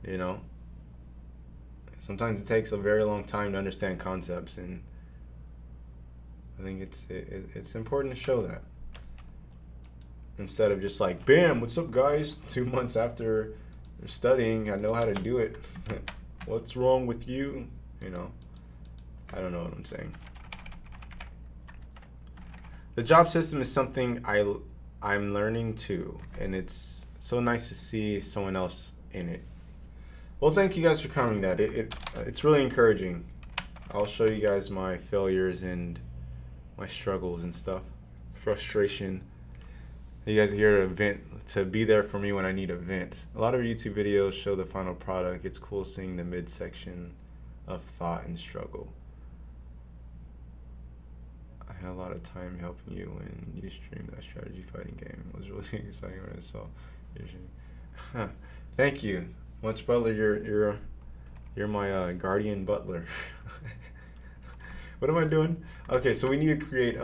you know. Sometimes it takes a very long time to understand concepts, and I think it's important to show that. Instead of just like, bam, what's up guys, 2 months after studying, I know how to do it. What's wrong with you? You know, I don't know what I'm saying. The job system is something I'm learning too, and it's so nice to see someone else in it. Well, thank you guys for commenting that. It's really encouraging. I'll show you guys my failures and my struggles and stuff, frustration. You guys are here to vent, to be there for me when I need a vent. A lot of YouTube videos show the final product. It's cool seeing the midsection of thought and struggle. I had a lot of time helping you when you streamed that strategy fighting game. It was really exciting when I saw your stream. Thank you. Much Butler, you're my guardian butler. What am I doing? Okay, so we need to create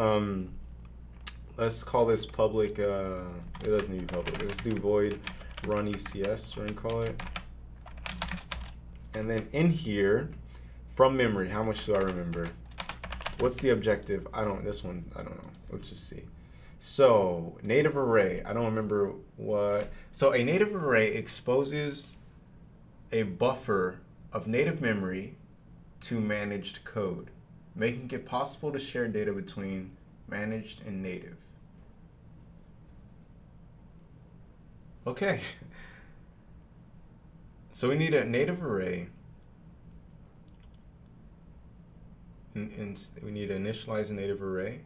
let's call this public, it doesn't need to be public. Let's do void run ECS, we're gonna call it. And then in here, from memory, how much do I remember? What's the objective? This one, I don't know. Let's just see. So, native array, I don't remember what. So a native array exposes a buffer of native memory to managed code, making it possible to share data between managed and native. Okay. So we need a native array, and we need to initialize a native array,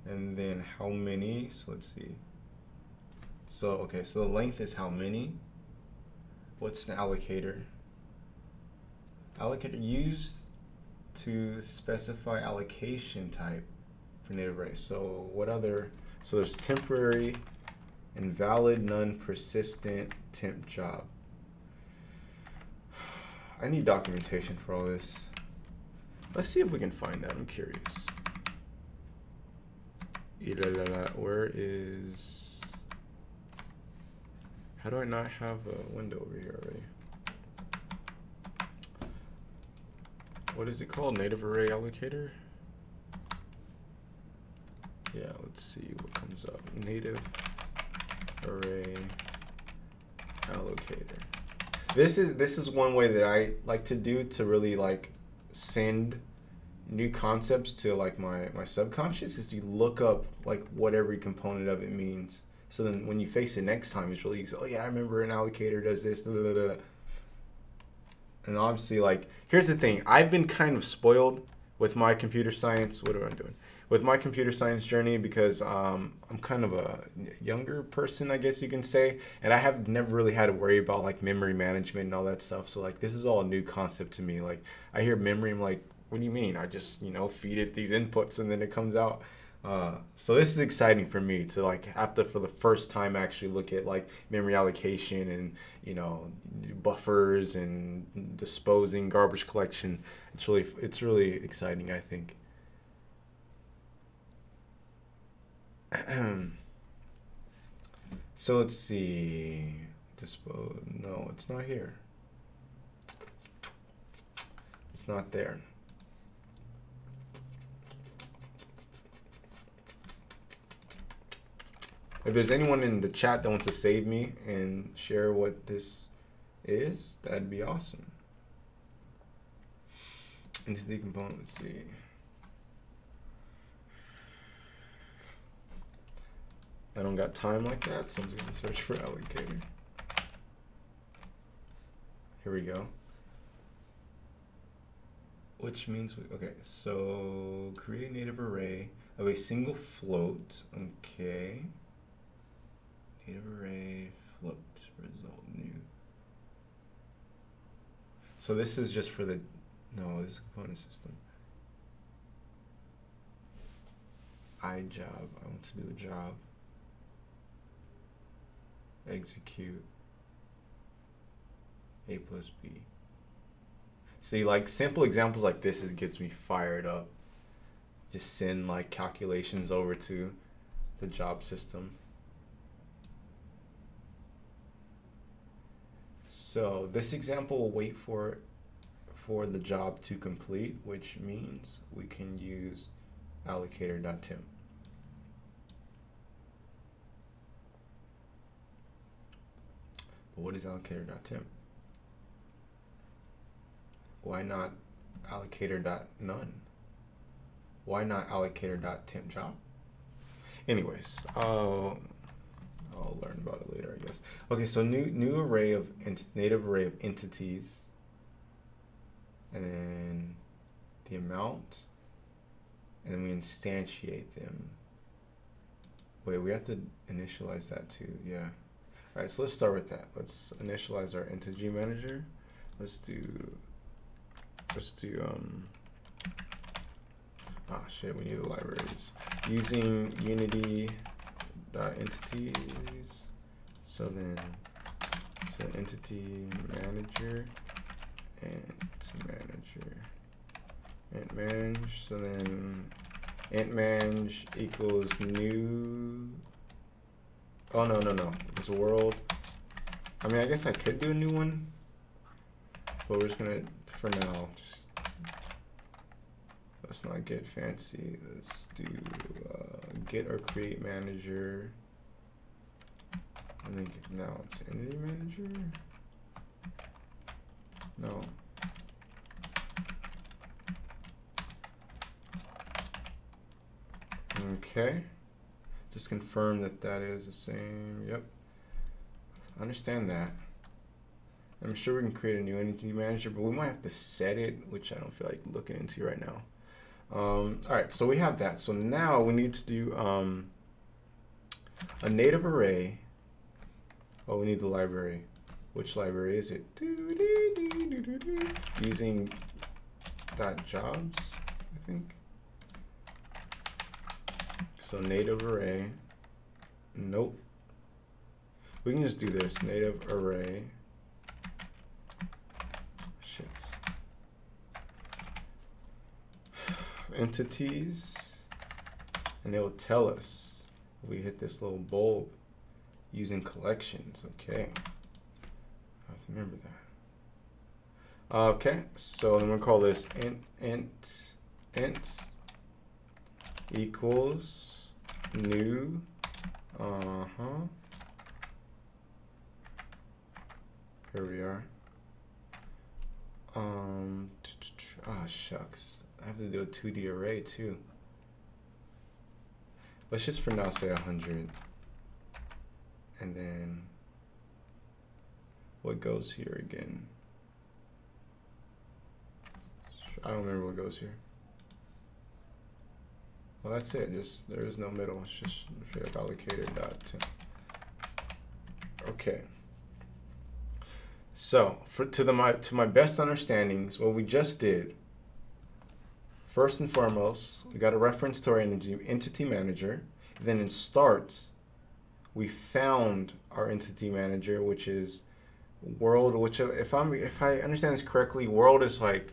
and then how many. So let's see. So okay, so the length is how many. What's an allocator? Allocator used to specify allocation type for native array. So what other? So there's temporary Invalid, none, persistent, temp job. I need documentation for all this. Let's see if we can find that. I'm curious. Where is... How do I not have a window over here already? What is it called? Native array allocator? Yeah, let's see what comes up. Native array allocator. This is one way that I like to do to really like send new concepts to like my subconscious, is to look up like what every component of it means. So then when you face it next time, it's really easy. Oh yeah, I remember an allocator does this. Blah, blah, blah. And obviously, like, here's the thing. I've been kind of spoiled with my computer science. What am I doing? With my computer science journey, because I'm kind of a younger person, I guess you can say, and I have never really had to worry about like memory management and all that stuff. So like this is all a new concept to me. Like I hear memory, I'm like, what do you mean? I just, you know, feed it these inputs and then it comes out. So this is exciting for me to like have to, for the first time, actually look at like memory allocation and, you know, buffers and disposing, garbage collection. It's really exciting, I think. So let's see. Dispose. No, it's not here. It's not there. If there's anyone in the chat that wants to save me and share what this is, that'd be awesome. Into the component, let's see. I don't got time like that, so I'm just gonna search for allocator. Here we go. Which means, okay, so create a native array of a single float, okay. Native array float result new. So this is just for the, no, this is component system. iJob, I want to do a job. Execute A plus B. See, like simple examples like this gets me fired up. Just send like calculations over to the job system. So this example will wait for the job to complete, which means we can use allocator.temp. But what is allocator.temp? Why not allocator.none? Why not allocator.temp job? Anyways, I'll learn about it later, I guess. Okay, so new array of native array of entities, and then the amount, and then we instantiate them. Wait, we have to initialize that too. Yeah. All right, so let's start with that. Let's initialize our entity manager. Let's do shit, we need the libraries. Using Unity entities. So then it's an entity manager and manager int manage. So then int manage equals new. Oh no, it's a world. I mean, I guess I could do a new one, but we're just gonna, for now, just let's not get fancy. Let's do get or create manager. I think now it's entity manager. No. Okay. Just confirm that that is the same. Yep. I understand that. I'm sure we can create a new entity manager, but we might have to set it, which I don't feel like looking into right now. All right, so we have that. So now we need to do a native array. Oh, we need the library. Which library is it? Using .jobs, I think. So native array. Nope. We can just do this, native array, shit, entities, and it will tell us if we hit this little bulb using collections. Okay, I have to remember that. Okay, so I'm gonna call this int equals new, here we are. Ah, shucks, I have to do a 2D array too. Let's just for now say 100. And then what goes here again? I don't remember what goes here. Well, that's it. Just there is no middle. It's just allocator dot temp. Okay. So to my best understandings, what we just did. First and foremost, we got a reference to our entity manager. Then in start, we found our entity manager, which is world. Which if I understand this correctly, world is like,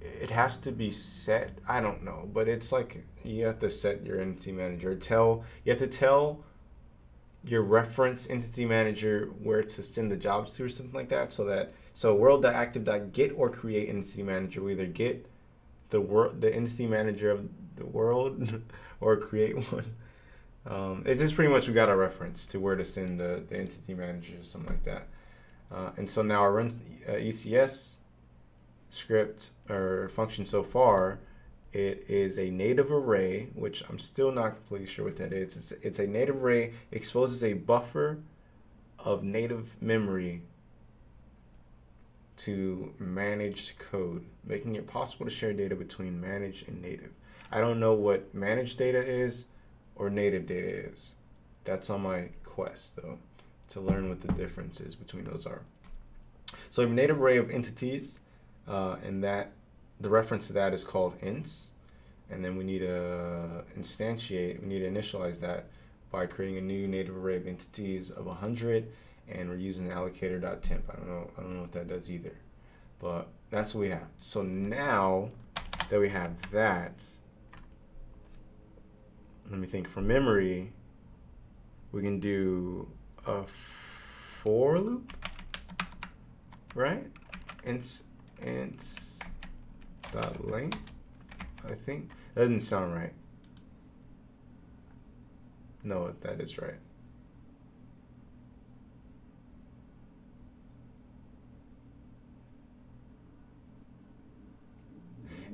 it has to be set. I don't know, but it's like you have to set your entity manager. You have to tell your reference entity manager where to send the jobs to or something like that. So world.active.get or create entity manager. We either get the entity manager of the world or create one. It just pretty much we got a reference to where to send the entity manager or something like that. And so now our run ECS script or function so far, it is a native array, which I'm still not completely sure what that is. It's a native array, exposes a buffer of native memory to managed code, making it possible to share data between managed and native. I don't know what managed data is or native data is. That's on my quest though, to learn what the differences between those are. So we have a native array of entities, and that the reference to that is called ints, and then we need to initialize that by creating a new native array of entities of 100, and we're using allocator.temp. I don't know what that does either, but that's what we have. So now that we have that, let me think. From memory, we can do a for loop, right? Ints dot length. I think that doesn't sound right. No, that is right.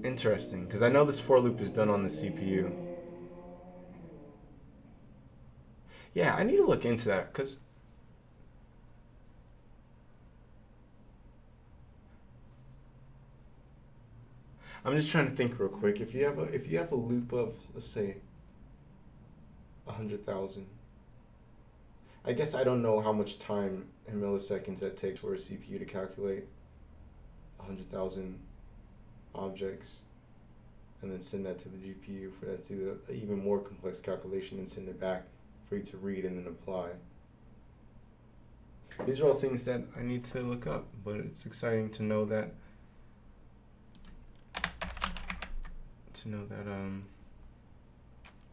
Interesting, because I know this for loop is done on the CPU. Yeah, I need to look into that, because I'm just trying to think real quick. If you have a loop of, let's say, 100,000, I guess I don't know how much time in milliseconds that takes for a CPU to calculate 100,000 objects and then send that to the GPU for that to do an even more complex calculation and send it back for you to read and then apply. These are all things that I need to look up, but it's exciting to know that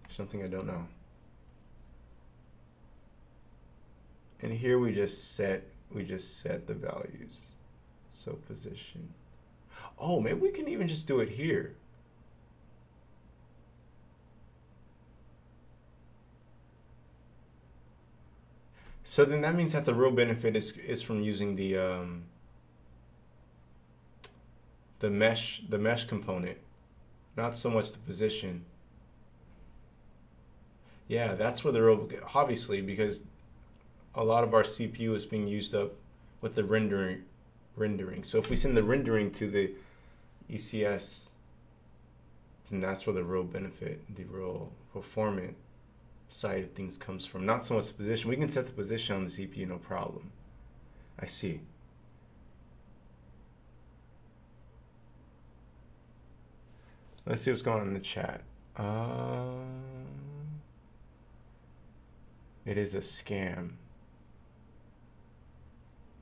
something I don't know. And here we just set the values. So position. Oh, maybe we can even just do it here. So then that means that the real benefit is from using the mesh component, not so much the position. Yeah, that's where the real, obviously, because a lot of our CPU is being used up with the rendering. So if we send the rendering to the ECS, then that's where the real benefit, the real performant side of things comes from. Not so much the position. We can set the position on the CPU, no problem. I see. Let's see what's going on in the chat. it is a scam.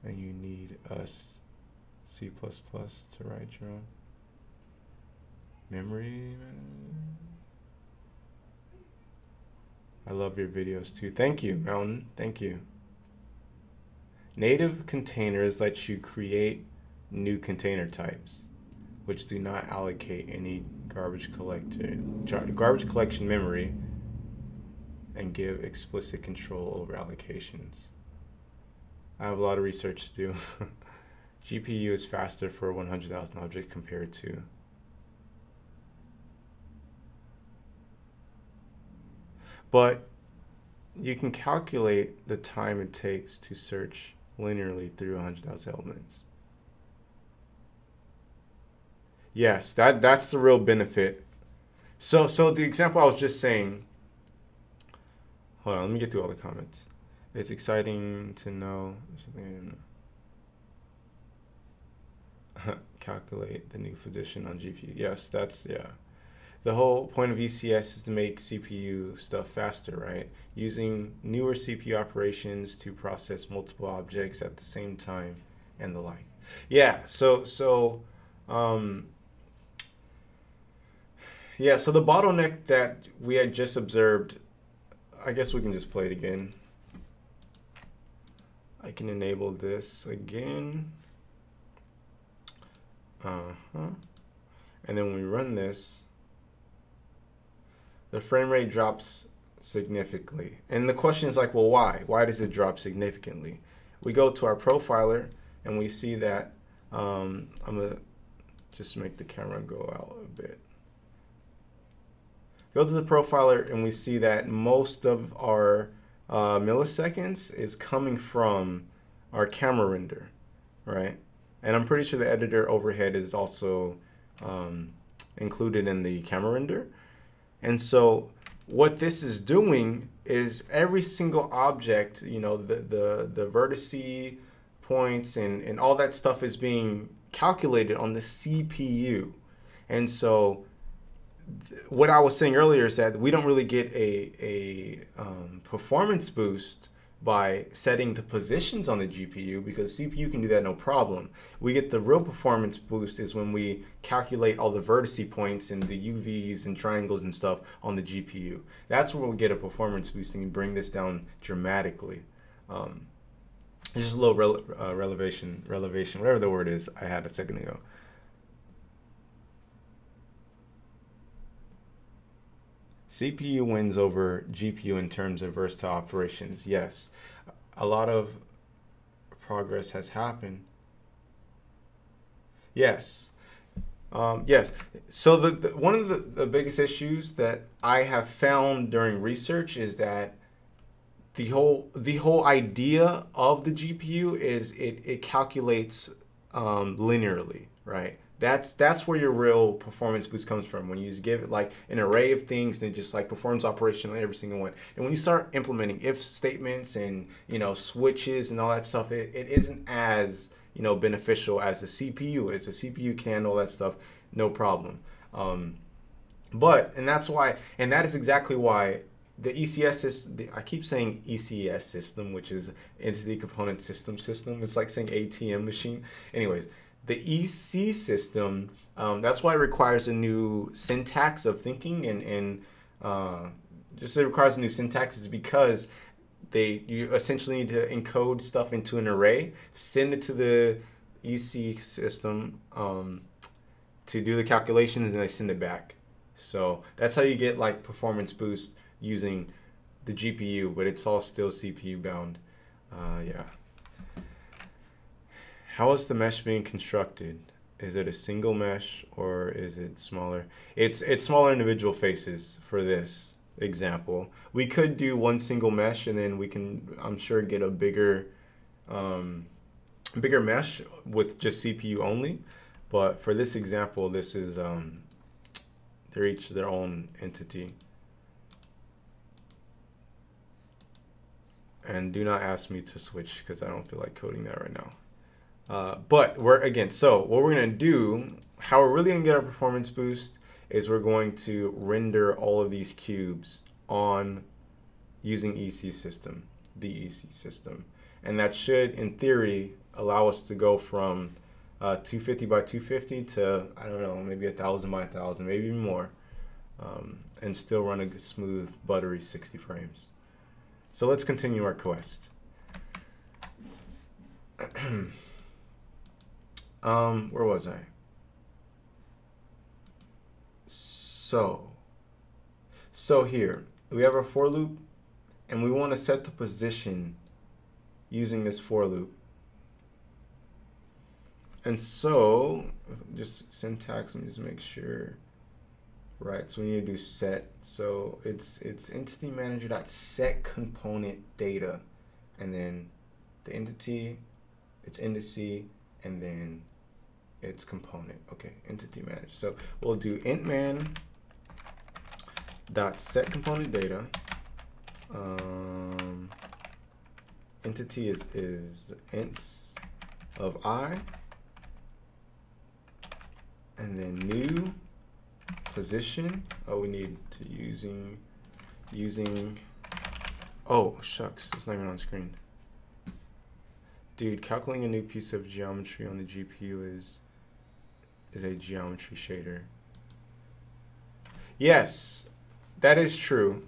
And you need us C++ to write your own memory. I love your videos too. Thank you, Mountain. Thank you. Native containers let you create new container types, which do not allocate any garbage collection memory and give explicit control over allocations. I have a lot of research to do. GPU is faster for 100,000 objects compared to. But you can calculate the time it takes to search linearly through 100,000 elements. Yes, that's the real benefit. So the example I was just saying, hold on, let me get through all the comments. It's exciting to know something I didn't know. Calculate the new position on GPU. Yes, that's, yeah. The whole point of ECS is to make CPU stuff faster, right? Using newer CPU operations to process multiple objects at the same time and the like. Yeah, so the bottleneck that we had just observed, I guess we can just play it again. I can enable this again. And then when we run this, the frame rate drops significantly. And the question is like, well, why? Why does it drop significantly? We go to our profiler and we see that, I'm gonna just make the camera go out a bit. Go to the profiler and we see that most of our milliseconds is coming from our camera render, right? And I'm pretty sure the editor overhead is also included in the camera render. And so what this is doing is every single object, you know, the vertice points and all that stuff is being calculated on the CPU. And so what I was saying earlier is that we don't really get a performance boost by setting the positions on the GPU, because CPU can do that no problem. We get the real performance boost is when we calculate all the vertice points and the UVs and triangles and stuff on the GPU. That's where we get a performance boost and bring this down dramatically. Just a little relevation, whatever the word is I had a second ago. CPU wins over GPU in terms of versatile operations. Yes, a lot of progress has happened. Yes, yes. So one of the biggest issues that I have found during research is that the whole idea of the GPU is it calculates linearly, right? That's where your real performance boost comes from, when you just give it like an array of things and just like performs operation on every single one. And when you start implementing if statements and, you know, switches and all that stuff, it isn't as, you know, beneficial as a CPU is. A CPU can handle that stuff, no problem. And that's why, and that is exactly why the ECS is, I keep saying ECS system, which is Entity Component System. It's like saying ATM machine. Anyways, the EC system, that's why it requires a new syntax of thinking, and just it requires a new syntax is because you essentially need to encode stuff into an array, send it to the EC system to do the calculations, and they send it back. So that's how you get like performance boost using the GPU, but it's all still CPU bound. Yeah. How is the mesh being constructed? Is it a single mesh or is it smaller? It's smaller individual faces for this example. We could do one single mesh and then we can, I'm sure, get a bigger mesh with just CPU only. But for this example, this is they're each their own entity. And do not ask me to switch because I don't feel like coding that right now. But so what we're gonna do, how we're really gonna get our performance boost is we're going to render all of these cubes on using EC system, the EC system. And that should, in theory, allow us to go from 250 by 250 to, I don't know, maybe 1,000 by 1,000, maybe even more, and still run a smooth, buttery 60 frames. So let's continue our quest. Where was I? So here, we have our for loop, and we want to set the position using this for loop. And so, just syntax, let me just make sure. Right, so we need to do set. So it's entity manager.set component data, and then the entity, its indice, and then its component. Okay, entity manager. So we'll do int man dot set component data. Entity is ints of I, and then new position. Oh, we need to using. Oh shucks, it's not even on screen. Dude, calculating a new piece of geometry on the GPU is a geometry shader. Yes, that is true.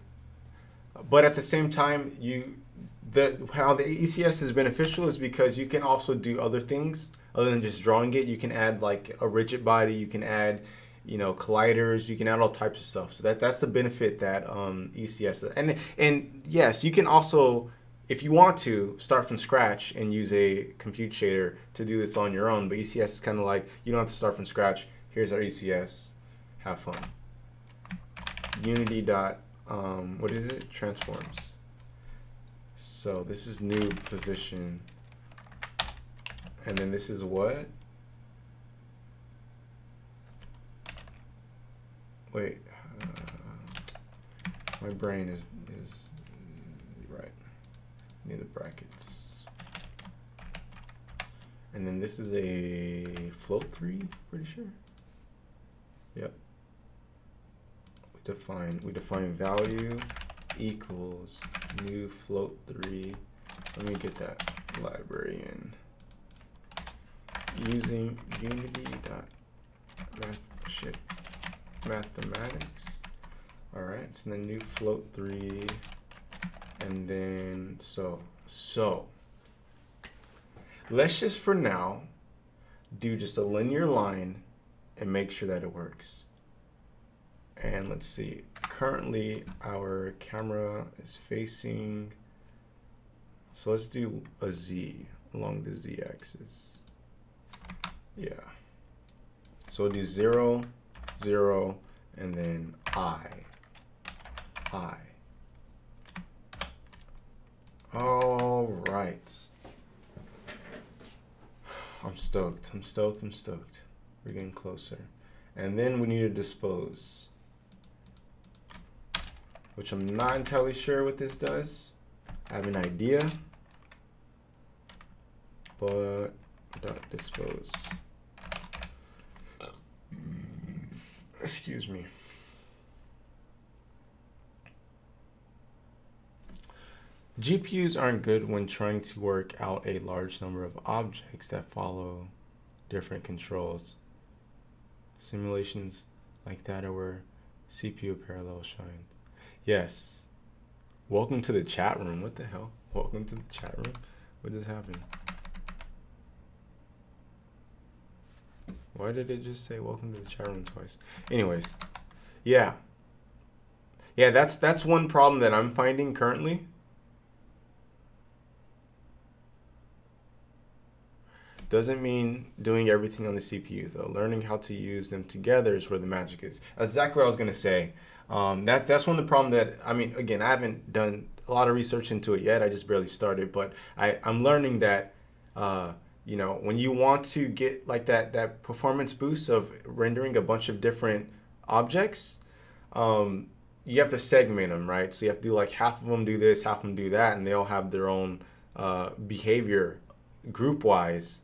But at the same time, how the ECS is beneficial is because you can also do other things other than just drawing it. You can add like a rigid body, you can add, you know, colliders, you can add all types of stuff. So that's the benefit that ECS, and yes, you can also, if you want to, start from scratch and use a compute shader to do this on your own. But ECS is kind of like, you don't have to start from scratch. Here's our ECS. Have fun. Unity dot what is it? Transforms. So this is new position, and then this is what? Wait, my brain is right. Need the brackets, and then this is a float 3. Pretty sure. Yep. We define value equals new float 3. Let me get that library in. Using Unity dot mathematics. All right, so then new float 3, and then so let's just for now do just a linear line and make sure that it works. And let's see, currently our camera is facing, so let's do a Z along the Z axis. Yeah, so we'll do 0, 0, and then I. All right. I'm stoked. We're getting closer. And then we need to dispose, which I'm not entirely sure what this does. I have an idea, but dot dispose. Excuse me. GPUs aren't good when trying to work out a large number of objects that follow different controls. Simulations like that are where CPU parallel shines. Yes. Welcome to the chat room. What the hell? Welcome to the chat room. What just happened? Why did it just say welcome to the chat room twice? Anyways, yeah. Yeah, that's one problem that I'm finding currently. Doesn't mean doing everything on the CPU though. Learning how to use them together is where the magic is. That's exactly what I was gonna say. That's one of the problems that, I mean, again, I haven't done a lot of research into it yet. I just barely started, but I'm learning that, you know, when you want to get like that performance boost of rendering a bunch of different objects, you have to segment them, right? So you have to do like half of them do this, half of them do that, and they all have their own behavior group-wise.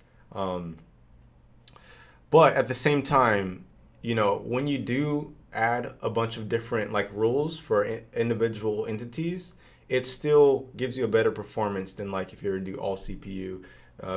But at the same time, you know, when you do add a bunch of different like rules for individual entities, it still gives you a better performance than like if you were to do all CPU.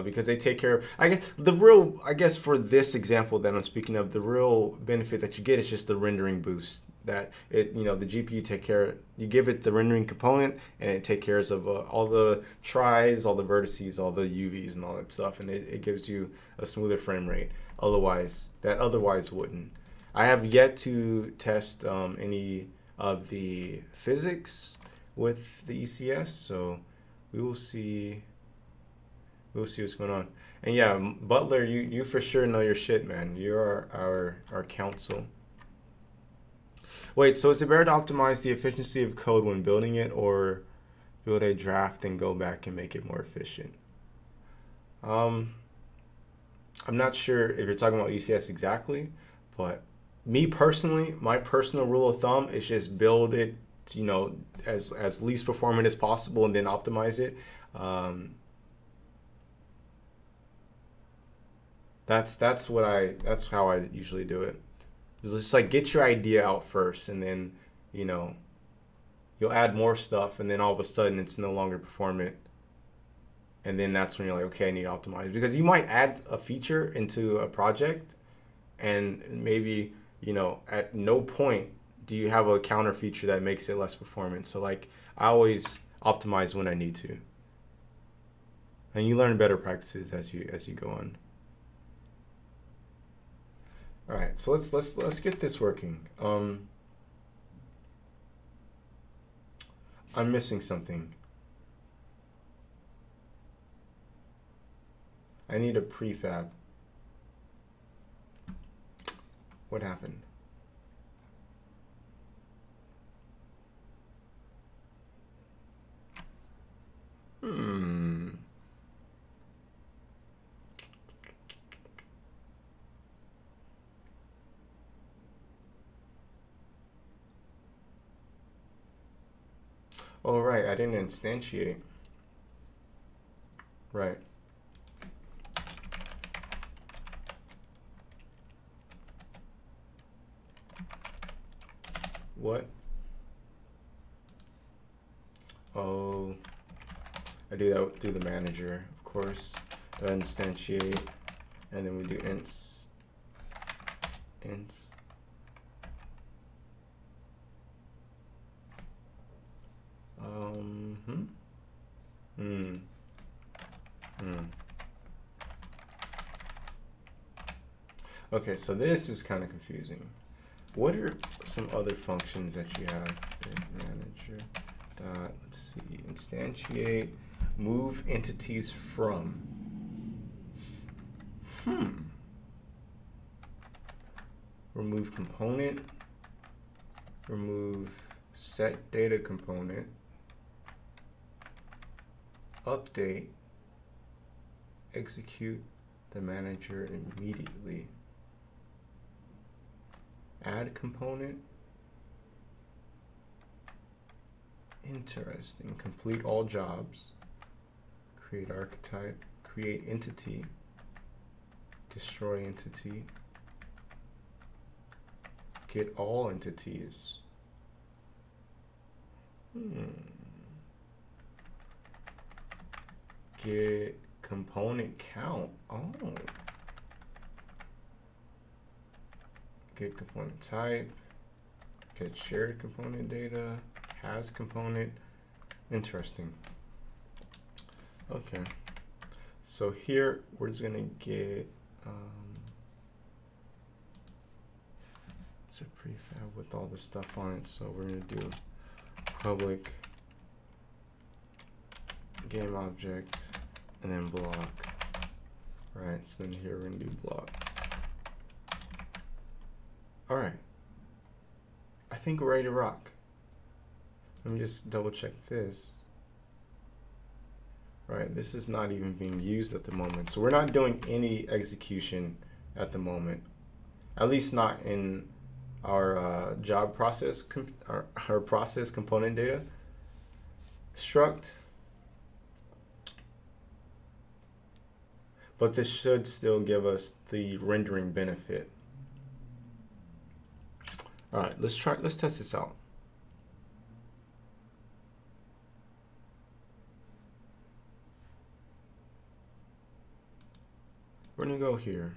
Because they take care of, I guess for this example that I'm speaking of, the real benefit that you get is just the rendering boost. That it, you know, the GPU take care, you give it the rendering component and it take cares of all the tries, all the vertices, all the UVs and all that stuff, and it gives you a smoother frame rate. Otherwise, that otherwise wouldn't. I have yet to test any of the physics with the ECS, so we will see. We'll see what's going on. And yeah, Butler, you for sure know your shit, man. You're our counsel. Wait, so is it better to optimize the efficiency of code when building it, or build a draft and go back and make it more efficient? I'm not sure if you're talking about ECS exactly, but me personally, my personal rule of thumb is just build it, you know, as least performant as possible and then optimize it. That's how I usually do it. It's just like get your idea out first, and then, you know, you'll add more stuff, and then all of a sudden it's no longer performant, and then that's when you're like, okay, I need to optimize, because you might add a feature into a project, and maybe, you know, at no point do you have a counter feature that makes it less performant. So like I always optimize when I need to, and you learn better practices as you go on. All right, so let's get this working. I'm missing something. I need a prefab. What happened? Oh, right, I didn't instantiate. Right. What? Oh, I do that through the manager, of course. Instantiate, and then we do ints. Okay, so this is kind of confusing. What are some other functions that you have in manager? Let's see, instantiate, move entities from. Remove component, remove set data component, update, execute the manager immediately, add component. Interesting. Complete all jobs, create archetype, create entity, destroy entity, get all entities. Get component count. Oh. Get component type, get shared component data, has component. Interesting. Okay. So here we're just gonna get it's a prefab with all the stuff on it. So we're gonna do public game object and then block. Right, so then here we're gonna do block. All right, I think we're ready to rock. Let me just double check this. All right, this is not even being used at the moment. So we're not doing any execution at the moment, at least not in our job process, our process component data struct. But this should still give us the rendering benefit. All right, let's test this out. we're gonna go here.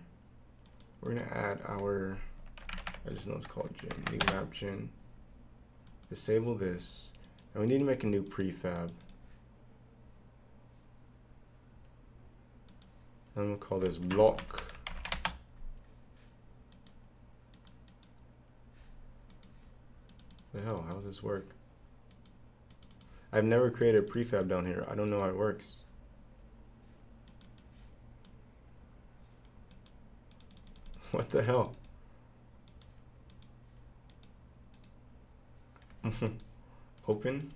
We're gonna add our, I just know it's called gen, new map gen. Disable this, and we need to make a new prefab. I'm gonna call this block. The hell, how does this work? I've never created a prefab down here. I don't know how it works. What the hell? Open.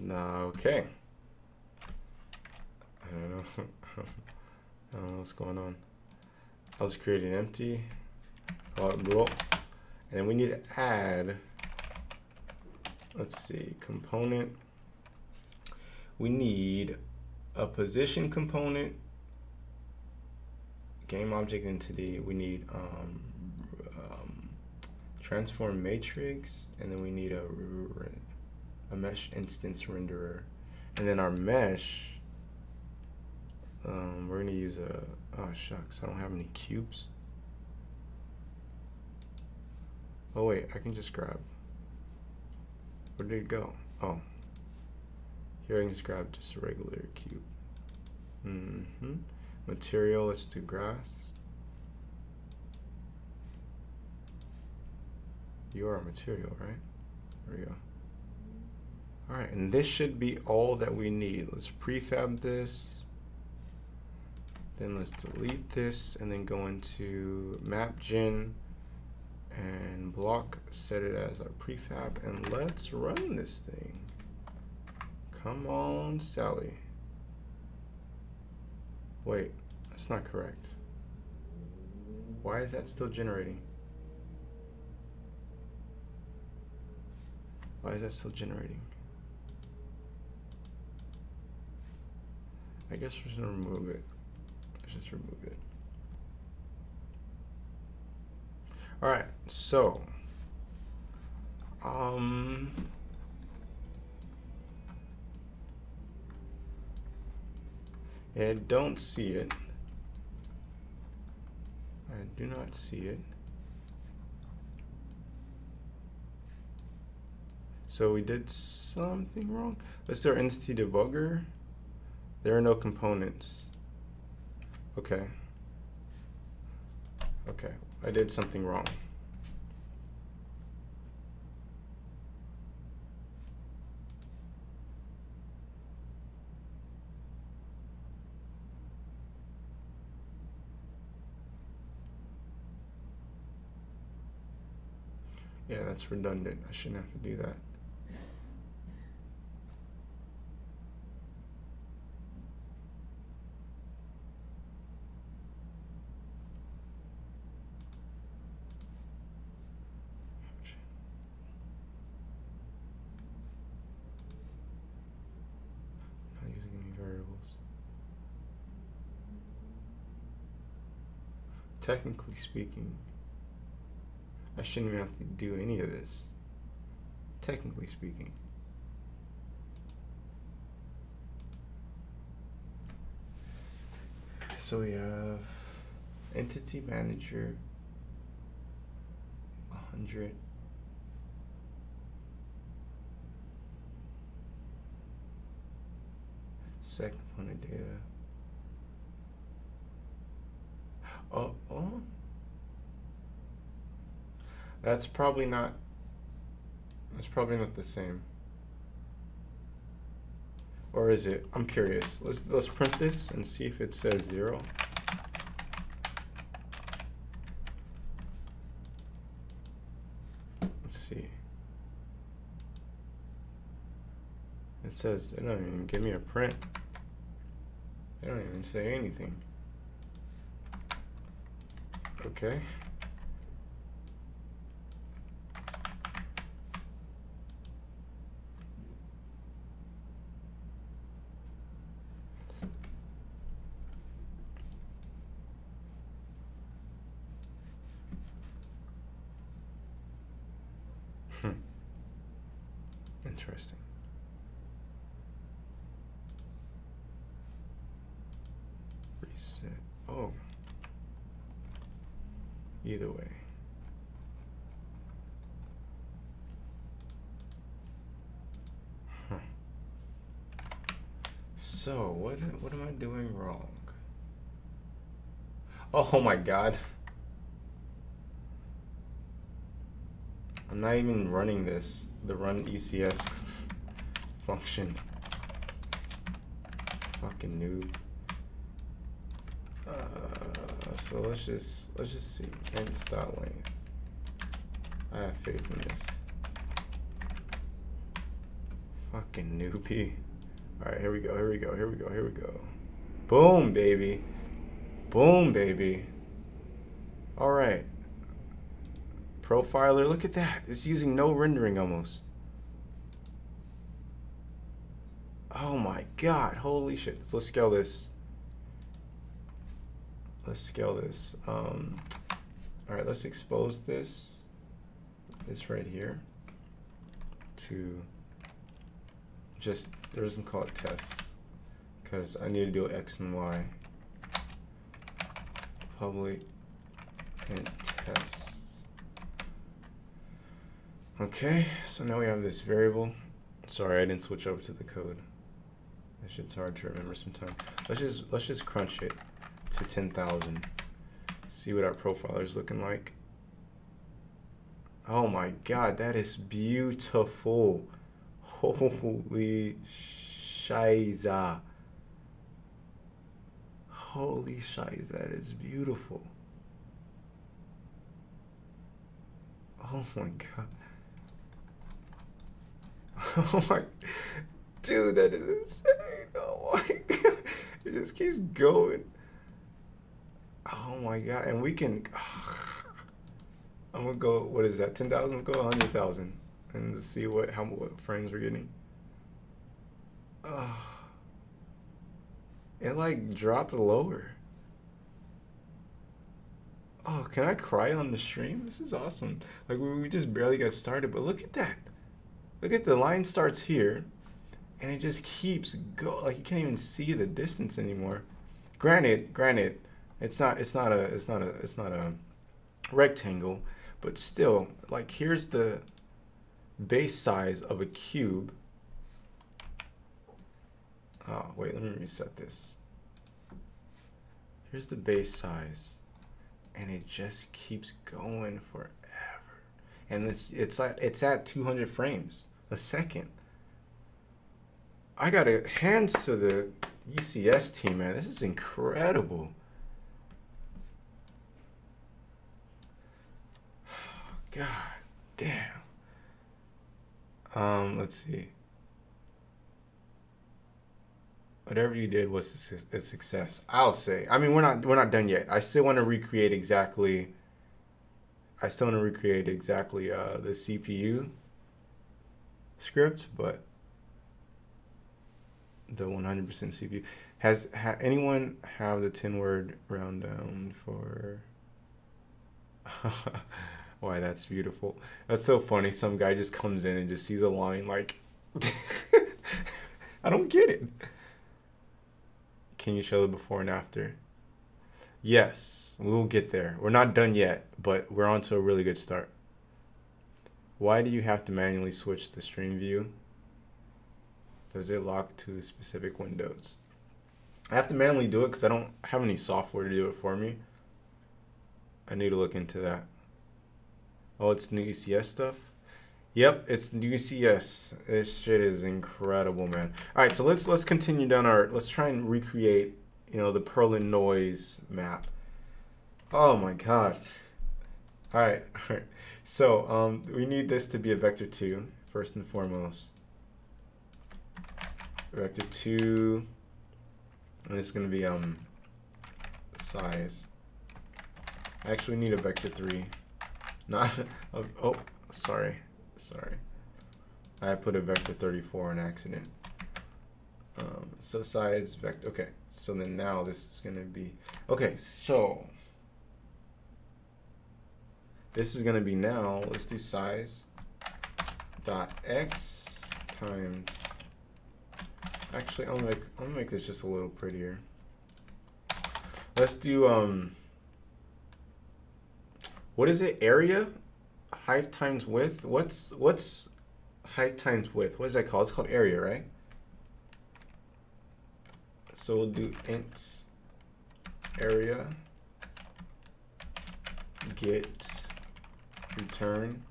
Okay. I don't know. I don't know what's going on. I'll just create an empty. Call it block. And then we need to add, let's see, component. We need a position component, game object entity. We need transform matrix, and then we need a mesh instance renderer. And then our mesh, we're gonna use a, oh shucks, I don't have any cubes. Oh wait, I can just grab. Where did it go? Oh. Here I can just grab just a regular cube. Material, let's do grass. You are a material, right? There we go. Alright, and this should be all that we need. Let's prefab this. Then let's delete this and then go into map gen and block, set it as our prefab, and let's run this thing. Come on, Sally. Wait, that's not correct. Why is that still generating? Why is that still generating? I guess we're just gonna remove it. Let's just remove it. All right, so I don't see it. I do not see it. So we did something wrong. Let's do our entity debugger. There are no components. Okay. Okay, I did something wrong. Yeah, that's redundant. I shouldn't have to do that. Not using any variables. Technically speaking, I shouldn't even have to do any of this, technically speaking. So we have entity manager, 100. Set component data. Oh. That's probably not the same. Or is it? I'm curious. Let's print this and see if it says 0. Let's see. It says, it don't even give me a print. They don't even say anything. Okay. Interesting. Oh. Either way. Huh. So, what am I doing wrong? Oh my god. I'm not even running this, the run ECS function. Fucking noob. So let's just see. Int style length. I have faith in this. Fucking newbie. Alright, here we go, here we go, here we go, here we go. Boom, baby. Boom, baby. Alright. Profiler, look at that. It's using no rendering almost. Oh my god, holy shit. So let's scale this. Let's scale this. Alright, let's expose this right here to just, there doesn't call it tests because I need to do X and Y. Public and tests. Okay, so now we have this variable. Sorry, I didn't switch over to the code. That shit's hard to remember sometimes. Let's just crunch it to 10,000. See what our profiler is looking like. Oh my god, that is beautiful. Holy shiza. Holy shiza, that is beautiful. Oh my god. Oh my, dude, that is insane. Oh my god, it just keeps going. Oh my god, and we can, I'm gonna go, what is that, 10,000? Let's go 100,000 and see what frames we're getting. It like dropped lower. Oh, can I cry on the stream? This is awesome. Like we just barely got started, but look at that. Look at the line starts here and it just keeps going. Like you can't even see the distance anymore. Granted, it's not a rectangle, but still, like here's the base size of a cube. Oh, wait, let me reset this. Here's the base size, and it just keeps going forever. And it's at 200 frames a second. I gotta hands to the ECS team, man. This is incredible. God damn. Let's see. Whatever you did was a success, I'll say. I mean, we're not done yet. I still want to recreate exactly. The CPU script, but the 100% CPU. Has anyone have the 10-word round down for? Why, that's beautiful. That's so funny. Some guy just comes in and just sees a line like, I don't get it. Can you show the before and after? Yes, we will get there. We're not done yet, but we're on to a really good start. Why do you have to manually switch the stream view? Does it lock to specific windows? I have to manually do it because I don't have any software to do it for me. I need to look into that. Oh, it's new ECS stuff? Yep, it's new ECS. This shit is incredible, man. All right, so let's continue down let's try and recreate, the Perlin noise map. Oh my god. All right. So we need this to be a vector 2 first and foremost. Vector 2, and this is going to be size. I actually need a vector 3. Not oh, sorry. I put a vector 34 on accident. So size vector. Okay, so then now this is going to be, okay, so this is going to be now, let's do size dot x times, actually I'm gonna make this just a little prettier. Let's do what is it? Area? Height times width? What's height times width? What is that called? It's called area, right? So we'll do int area get return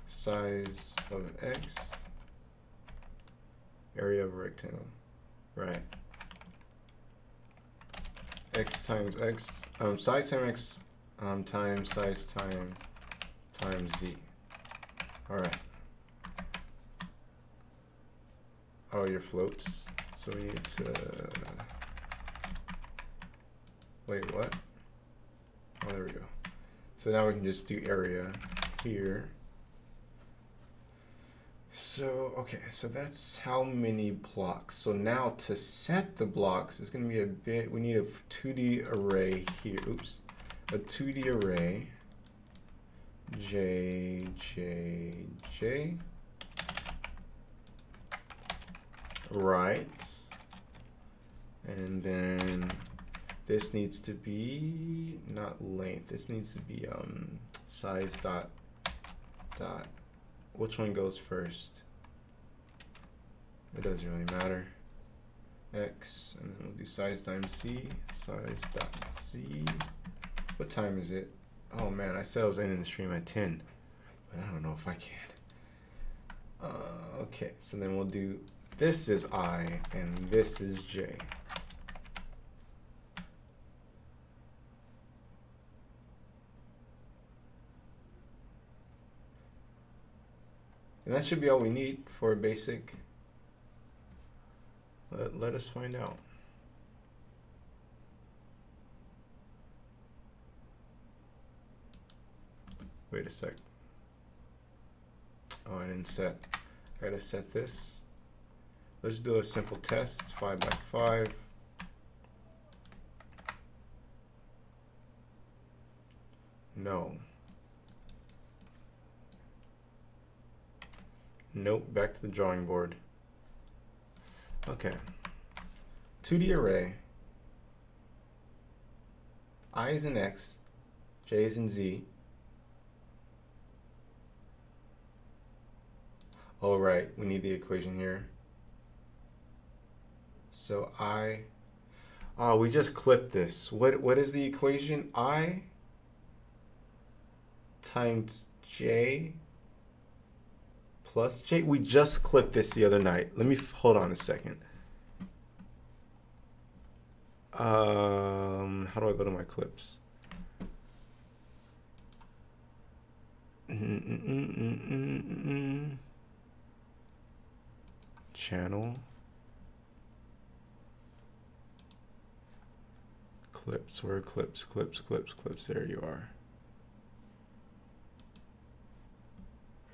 size of x area of a rectangle, right? X times x, size times x times size times z. All right. Oh, your floats. So we need to wait. What? Oh, there we go. So now we can just do area here. So, okay, so that's how many blocks. So now to set the blocks, it's going to be a bit, we need a 2D array here. Oops. A 2D array. J, J, J. Right. And then this needs to be not length. This needs to be size dot. Which one goes first? It doesn't really matter. X, and then we'll do size times z. Size dot z. What time is it? Oh man, I said I was ending the stream at 10, but I don't know if I can. Okay, so then we'll do. This is I, and this is J. And that should be all we need for a basic. Let us find out. Wait a sec. Oh, I didn't set. I gotta set this. Let's do a simple test. 5 by 5. No. Nope, back to the drawing board. Okay. 2D array. I is in X, J is in Z. Oh, right, we need the equation here. So we just clipped this. What is the equation? I times J plus J. We just clipped this the other night. Let me hold on a second. How do I go to my clips? Channel. Clips, where are clips? Clips. There you are.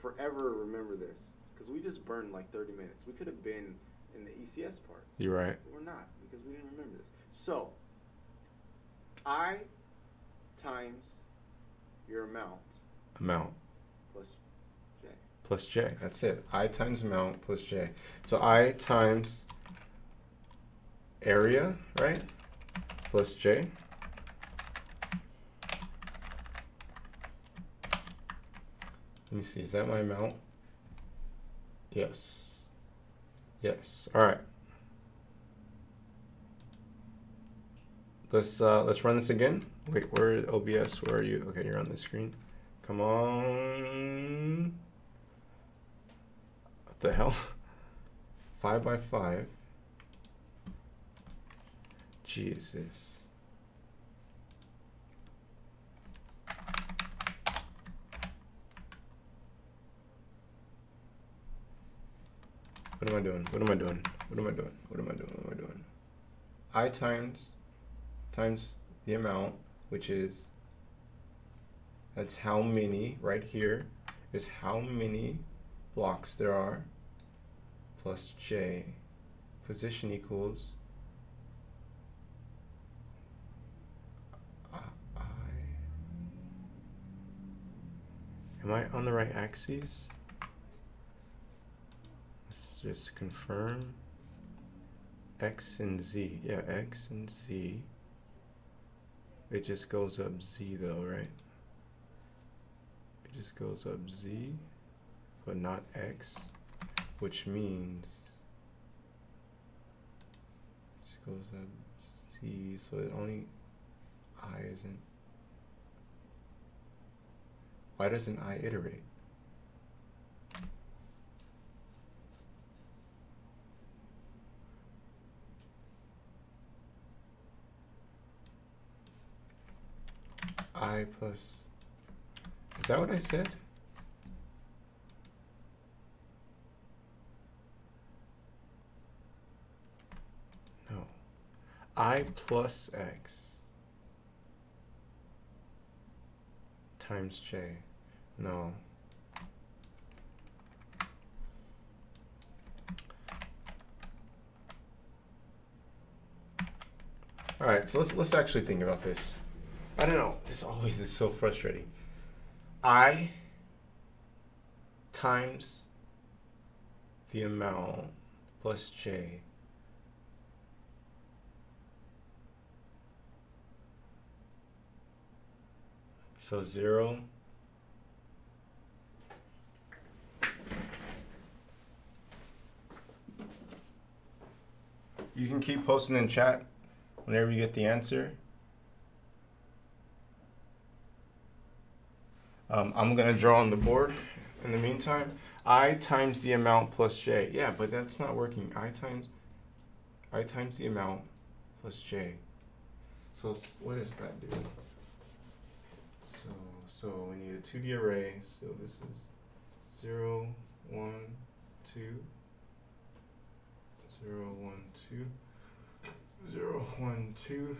Forever remember this, because we just burned like 30 minutes. We could have been in the ECS part. You're right. But we're not, because we didn't remember this. So, I times your amount. Plus J. Plus J, that's it. I times amount plus J. So I times area, right? Plus J. Let me see, is that my amount? Yes. Yes, all right. Let's run this again. Wait, where OBS, where are you? Okay, you're on the screen. Come on. What the hell? 5 by 5. Jesus. What am I doing? I times the amount, which is, that's how many, right here, is how many blocks there are, plus J, position equals, am I on the right axis? Let's just confirm. X and Z, yeah, X and Z. It just goes up z though, right? It just goes up z, but not x, which means it goes up z, so it only I isn't. Why doesn't I iterate? I plus, is that what I said? No. I plus x times j. No. All right, so let's actually think about this. I don't know. This always is so frustrating. I times the amount plus j. So 0. You can keep posting in chat whenever you get the answer. I'm going to draw on the board in the meantime. I times the amount plus j. Yeah, but that's not working. I times the amount plus j. So what does that do? So we need a 2D array. So this is 0, 1, 2, 0, 1, 2, 0, 1, 2.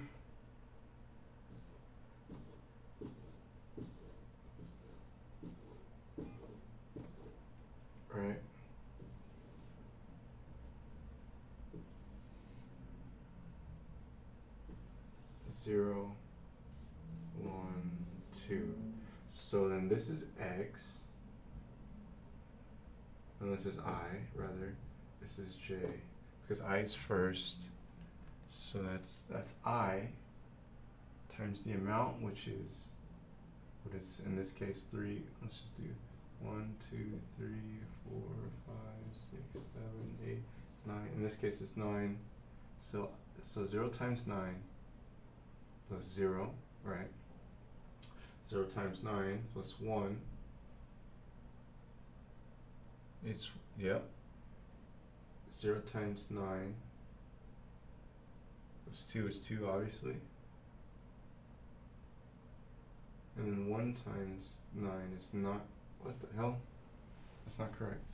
Right. Zero, 1, 2. So then this is x, and this is I, rather. This is j, because I is first. So that's I times the amount, which is, what is in this case 3. Let's just do 1, 2, 3, 4, 5, 6, 7, 8, 9. In this case it's 9. So 0 times 9 plus 0, right? 0 times 9 plus 1 is, yep. 0 times 9 plus 2 is 2, obviously. And then 1 times 9 is not, what the hell? That's not correct.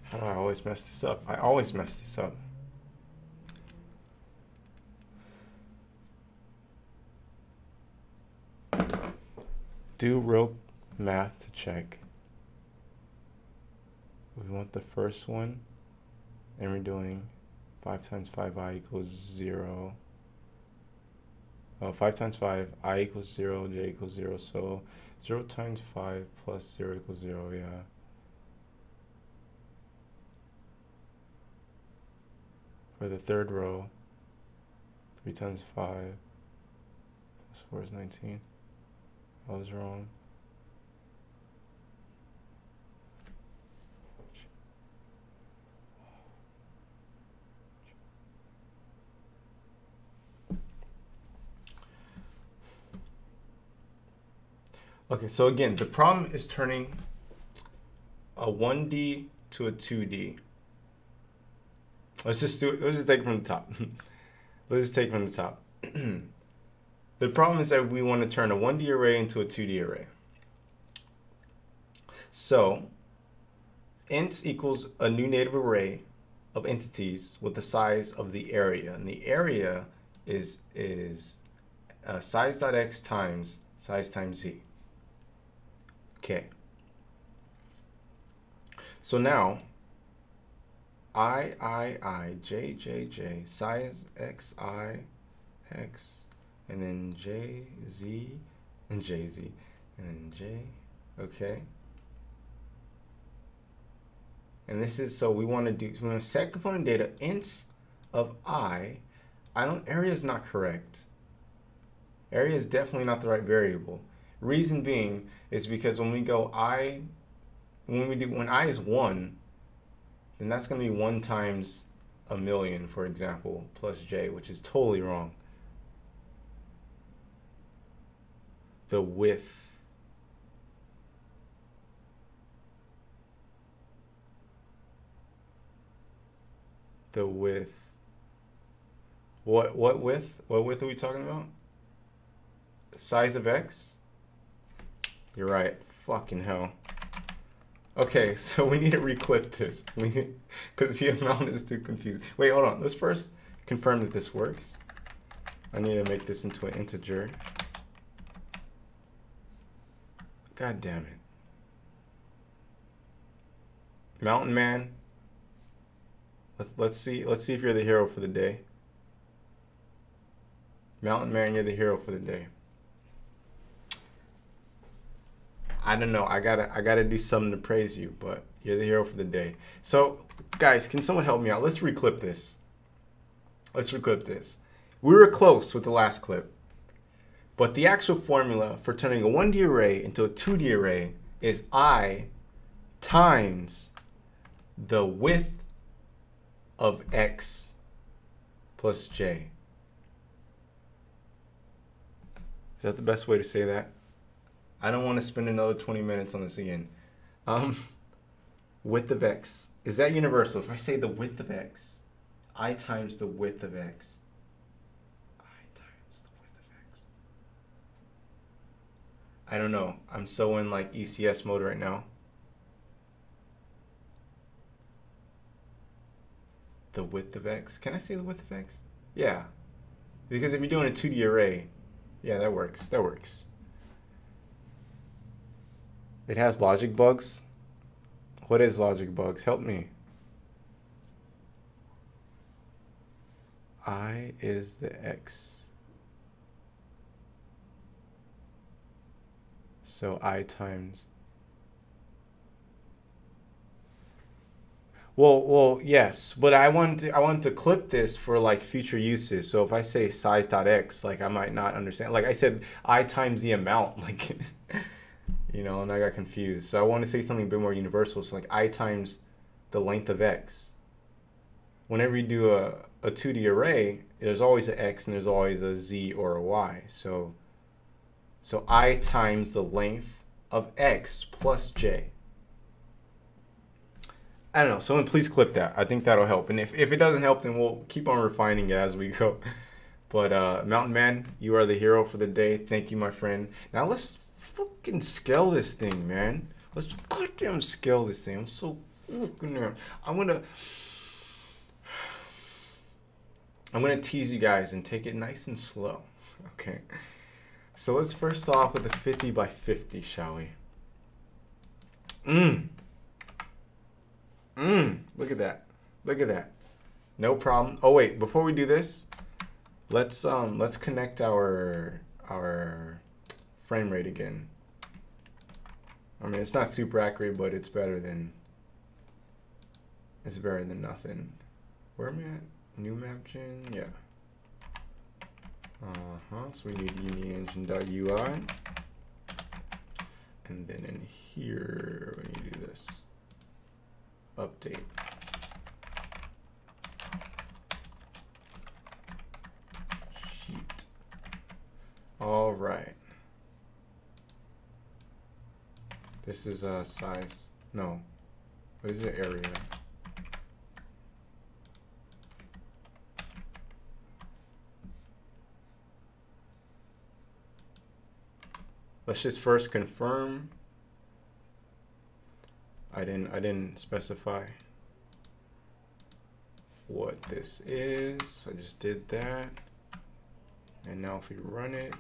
How do I always mess this up? I always mess this up. Do rope math to check. We want the first one, and we're doing 5 times 5i equals 0. Oh, 5 times 5, I equals 0, j equals 0. So 0 times 5 plus 0 equals 0, yeah. For the third row, 3 times 5 plus 4 is 19. I was wrong. Okay, so again, the problem is turning a 1D to a 2D. Let's just take it from the top. Let's just take it from the top. The problem is that we want to turn a 1D array into a 2D array. So int equals a new native array of entities with the size of the area. And the area is size.x times size times z. Okay. So now j, size x, I, x, and then j, z, and jz, and then j, okay. And this is, so we want to set component data ints of area is not correct. Area is definitely not the right variable. Reason being is because when we go when I is 1, then that's going to be 1 times a million, for example, plus j, which is totally wrong. The width. The width. What width? What width are we talking about? Size of x? You're right. Fucking hell. Okay, so we need to reclip this. Because the amount is too confusing. Wait, hold on. Let's first confirm that this works. I need to make this into an integer. God damn it. Mountain Man. Let's see if you're the hero for the day. Mountain Man, you're the hero for the day. I don't know. I gotta do something to praise you, but you're the hero for the day. So, guys, can someone help me out? Let's reclip this. Let's reclip this. We were close with the last clip, but the actual formula for turning a 1D array into a 2D array is I times the width of x plus j. Is that the best way to say that? I don't want to spend another 20 minutes on this again. Width of x. Is that universal? If I say the width of x, I times the width of x. I times the width of x. I don't know. I'm so in like ECS mode right now. The width of x. Can I say the width of x? Yeah. Because if you're doing a 2D array, yeah, that works. That works. It has logic bugs. What is logic bugs? Help me. I is the x. So I times. Well, yes, but I want to clip this for like future uses. So if I say size.x, like I might not understand. Like I said, I times the amount, like, you know, and I got confused. So I want to say something a bit more universal. So like I times the length of x. Whenever you do a 2D array, there's always an x and there's always a z or a y. So I times the length of x plus j. I don't know. Someone please clip that. I think that'll help. And if it doesn't help, then we'll keep on refining it as we go. But Mountain Man, you are the hero for the day. Thank you, my friend. Now let's fucking scale this thing, man. Let's goddamn scale this thing. I'm so fucking. I'm gonna tease you guys and take it nice and slow. Okay. So let's first off with a 50 by 50, shall we? Look at that. Look at that. No problem. Oh wait, before we do this, let's connect our frame rate again. I mean, it's not super accurate, but it's better than nothing. Where am I at? New map gen? Yeah. So we need uniengine.ui. And then in here we need to do this. Update. Sheet. All right. This is a size. No. What is it? Area. Let's just first confirm. I didn't specify what this is. I just did that. And now if we run it.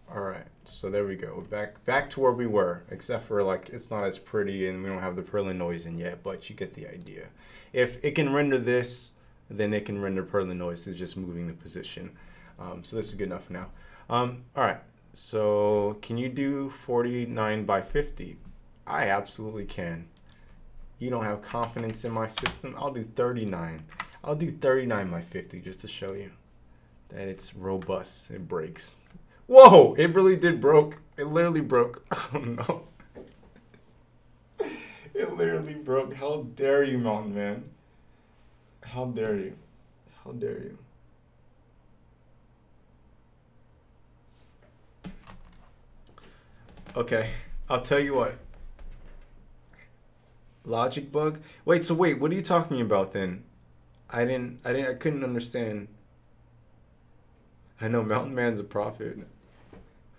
All right. So there we go. Back to where we were, except for like it's not as pretty and we don't have the purling noise in yet, but you get the idea. If it can render this, then it can render purling noise. It's just moving the position. So this is good enough for now. All right. So can you do 49 by 50? I absolutely can. You don't have confidence in my system? I'll do 39. I'll do 39 by 50 just to show you that it's robust. It breaks. Whoa! It really did broke. It literally broke. Oh no. It literally broke. How dare you, Mountain Man? How dare you? How dare you? Okay, I'll tell you what. Logic bug? Wait, so wait, what are you talking about then? I couldn't understand. I know Mountain Man's a prophet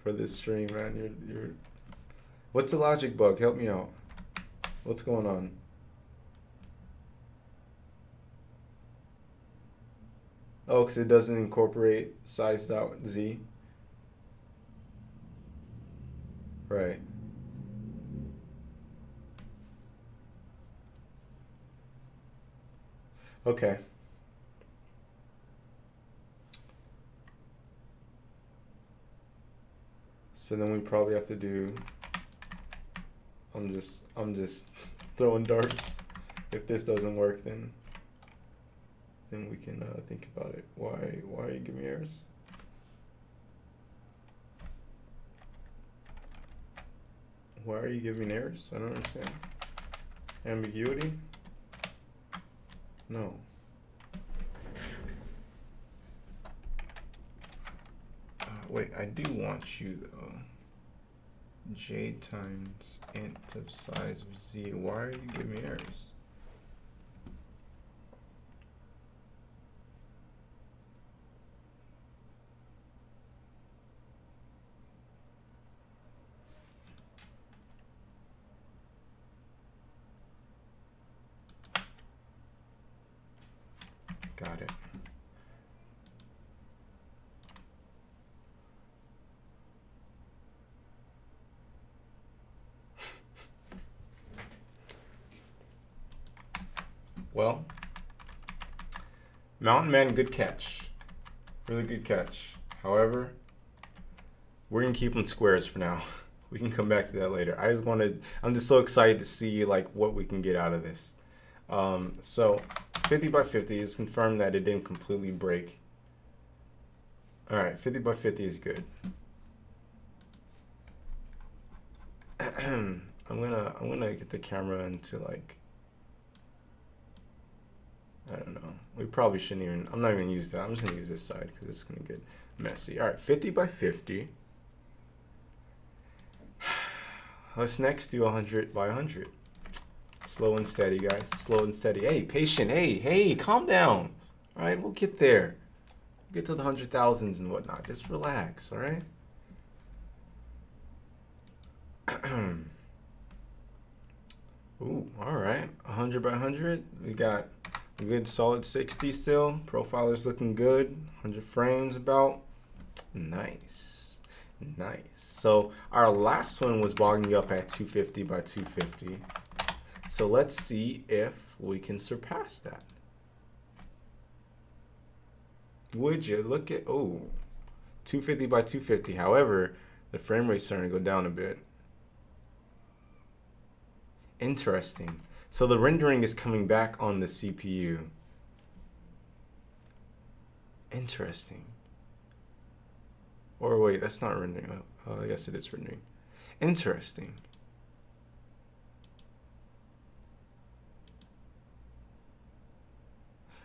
for this stream, man. You're What's the logic bug? Help me out. What's going on? Oh, because it doesn't incorporate size.z. Right. Okay. So then we probably have to do, I'm just throwing darts. If this doesn't work, then we can think about it. Why are you giving me errors? Why are you giving errors? I don't understand. Ambiguity? No. Wait, I do want you though. J times int of size of z. Why are you giving me errors? Got it. Well, Mountain Man, good catch. Really good catch. However, we're gonna keep them squares for now. We can come back to that later. I'm just so excited to see like what we can get out of this. So 50 by 50 is confirmed that it didn't completely break. All right, 50 by 50 is good. I'm gonna get the camera into like, I don't know. We probably shouldn't even, I'm not even gonna use that. I'm just gonna use this side because it's gonna get messy. All right, 50 by 50. Let's next do 100 by 100. Slow and steady, guys. Slow and steady. Hey, patient. Hey, calm down. All right, we'll get there. We'll get to the 100,000s and whatnot. Just relax, all right? Ooh, all right. 100 by 100. We got a good solid 60 still. Profiler's looking good. 100 frames about. Nice. Nice. So our last one was bogging up at 250 by 250. So let's see if we can surpass that. Would you look at, oh, 250 by 250. However, the frame rate's starting to go down a bit. Interesting. So the rendering is coming back on the CPU. Interesting. Or wait, that's not rendering. Yes, it is rendering. Interesting.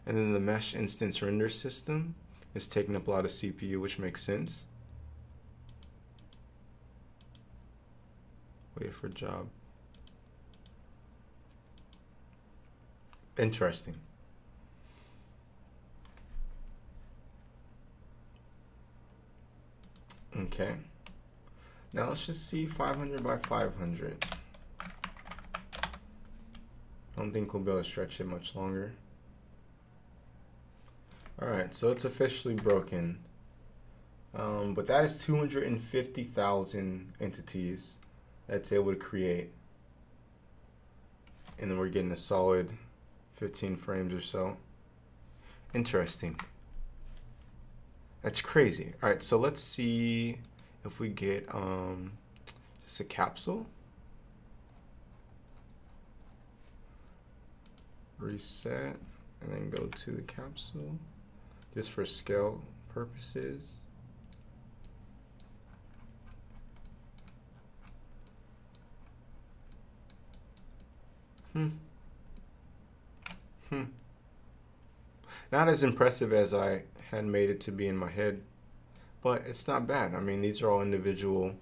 And then the mesh instance render system is taking up a lot of CPU, which makes sense. Wait for job. Interesting. Okay. Now let's just see 500 by 500. I don't think we'll be able to stretch it much longer. All right, so it's officially broken. But that is 250,000 entities that's able to create. And then we're getting a solid 15 frames or so. Interesting. That's crazy. All right, so let's see if we get just a capsule. Reset, and then go to the capsule, just for scale purposes. Not as impressive as I had made it to be in my head, but it's not bad. I mean, these are all individual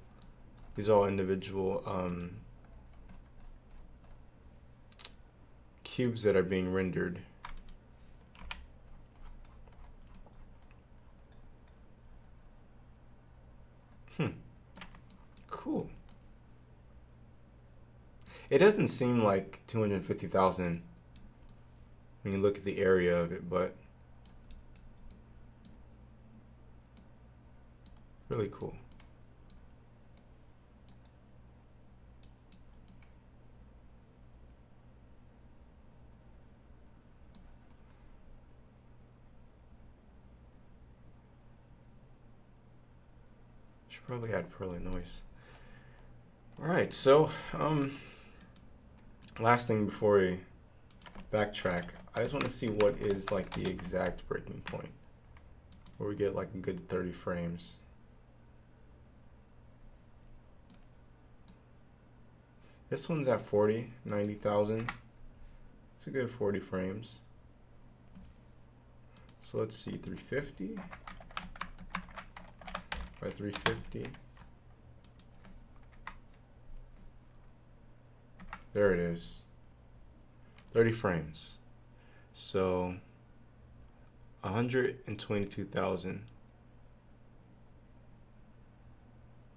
cubes that are being rendered. Cool. It doesn't seem like 250,000 when you look at the area of it, but really cool. Should probably add Perlin noise. All right, so last thing before we backtrack, I just want to see what is like the exact breaking point where we get like a good 30 frames. This one's at 90,000. It's a good 40 frames. So let's see, 350 by 350. There it is. 30 frames. So 122,000.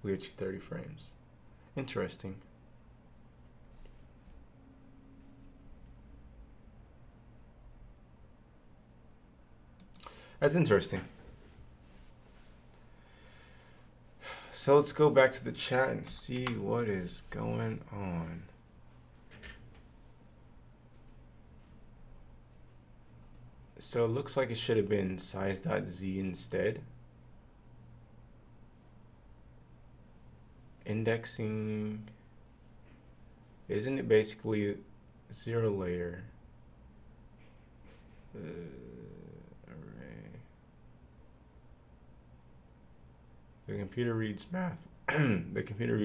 We achieved 30 frames. Interesting. That's interesting. So let's go back to the chat and see what is going on. So it looks like it should have been size.z instead. Indexing, isn't it basically zero layer array? The computer reads math. The computer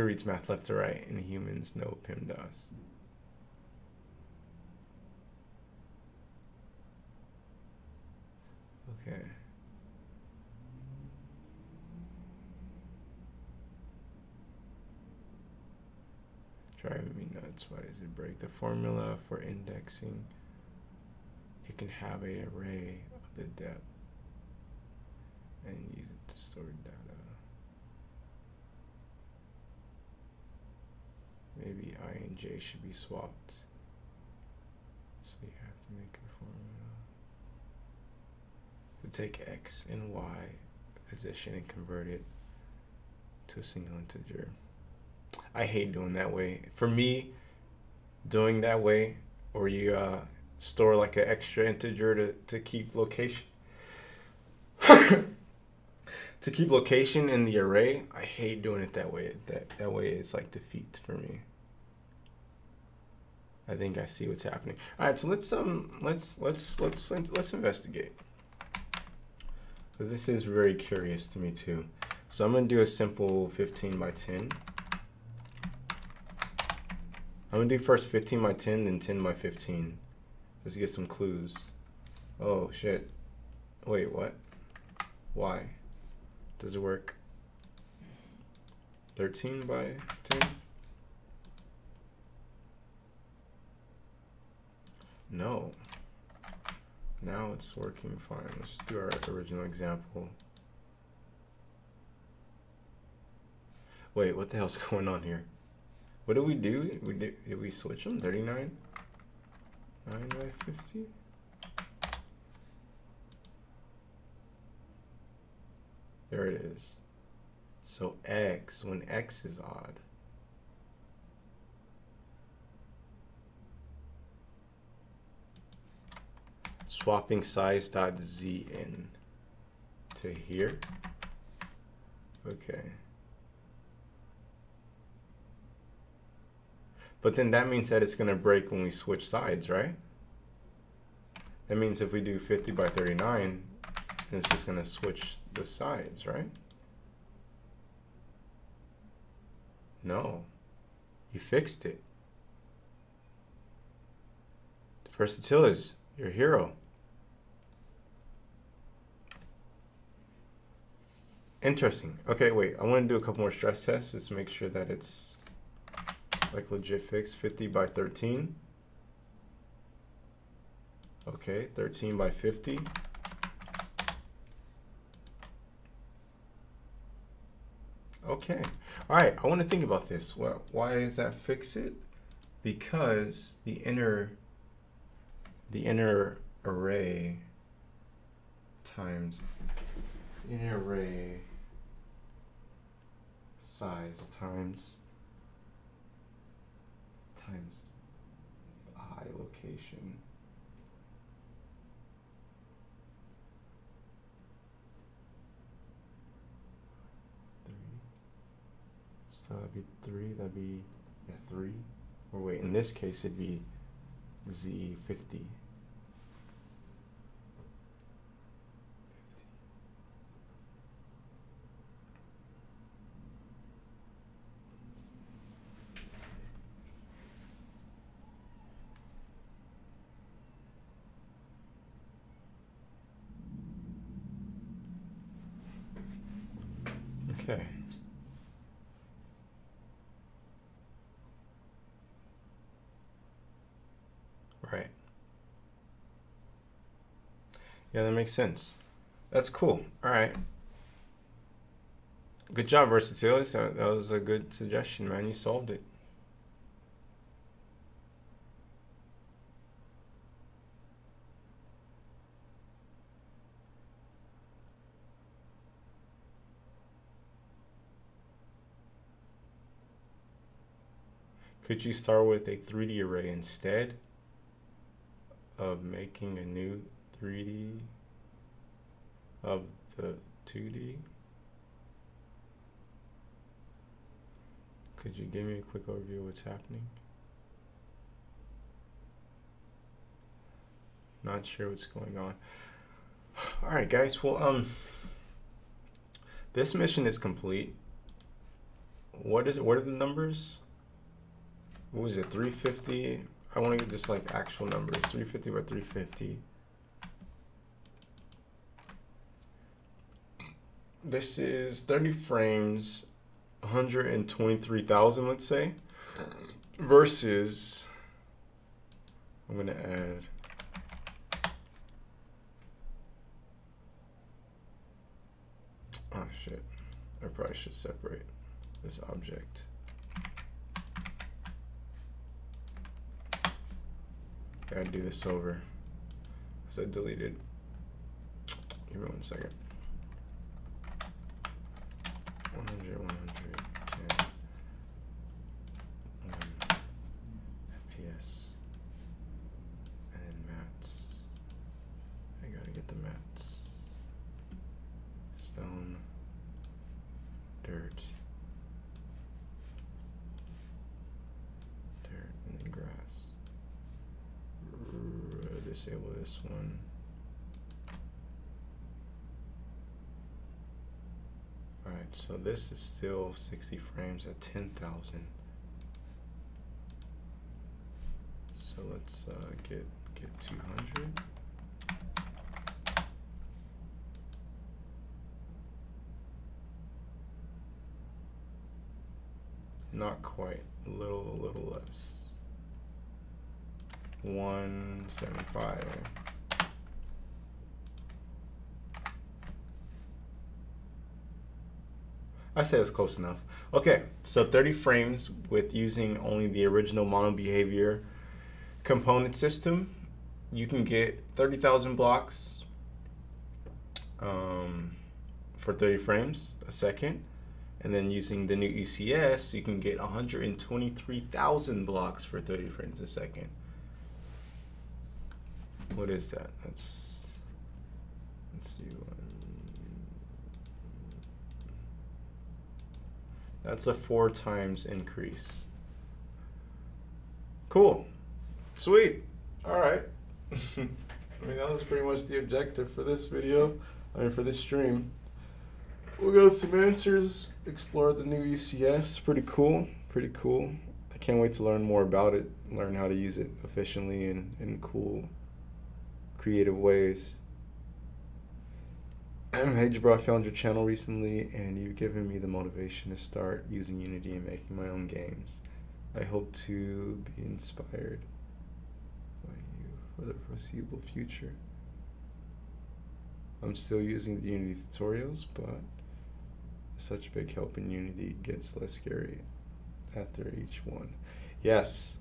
reads math left to right, and humans know PIMDAS. Okay. Driving me nuts. Why does it break? The formula for indexing, you can have an array of the depth and use it to store data. Maybe I and j should be swapped. So you have to make a formula to take x and y position and convert it to a single integer. I hate doing that way. For me, doing that way, or you store like an extra integer to keep location to keep location in the array, I hate doing it that way. That way it's like defeat for me. I think I see what's happening. All right, so let's investigate, because this is very curious to me too. So I'm gonna do a simple 15 by 10. I'm gonna do first 15 by 10, then 10 by 15, just to get some clues. Oh shit! Wait, what? Why? Does it work? 13 by 10? No. Now it's working fine. Let's just do our original example. Wait, what the hell's going on here? What did we do? Did we switch them? 39? 9 by 50? There it is. So X, when X is odd. Swapping size.zn to here. Okay. But then that means that it's going to break when we switch sides, right? That means if we do 50 by 39, it's just going to switch the sides, right? No. You fixed it. Versatilis, you're a hero. Interesting. Okay, wait. I want to do a couple more stress tests just to make sure that it's like legit fixed. 50 by 13. Okay, 13 by 50. Okay. All right. I want to think about this. Well, why does that fix it? Because the inner array times inner array size times I location. So that'd be 3, that'd be, yeah, 3. Or wait, in this case it'd be Z50. Okay. Right. Yeah, that makes sense. That's cool. All right. Good job, Versatilis. That was a good suggestion, man. You solved it. Could you start with a 3D array instead of making a new 3D of the 2D? Could you give me a quick overview of what's happening? Not sure what's going on. All right, guys. Well, this mission is complete. What is it? What are the numbers? What was it? 350. I want to get just like actual numbers. 350 by 350. This is 30 frames, 123,000, let's say, versus, I'm going to add oh shit, I probably should separate this object. Gotta do this over because I deleted. Give me 1 second. 100, 110 FPS, and then mats. I gotta get the mats. Stone, dirt, and then grass. Disable this one. Alright, so this is still 60 frames at 10,000. So let's get 200. Not quite, a little less. 175. I say it's close enough. Okay, so 30 frames with using only the original mono behavior component system. You can get 30,000 blocks for for 30 frames a second. And then using the new ECS, you can get 123,000 blocks for 30 frames a second. What is that? Let's see. That's a 4 times increase. Cool. Sweet. All right. I mean, that was pretty much the objective for this video. I mean, for this stream. We got some answers, explore the new ECS. Pretty cool. Pretty cool. I can't wait to learn more about it, learn how to use it efficiently and in cool, creative ways. Hey Jabra, I found your channel recently and you've given me the motivation to start using Unity and making my own games. I hope to be inspired by you for the foreseeable future. I'm still using the Unity tutorials, but such a big help in Unity gets less scary after each one. Yes.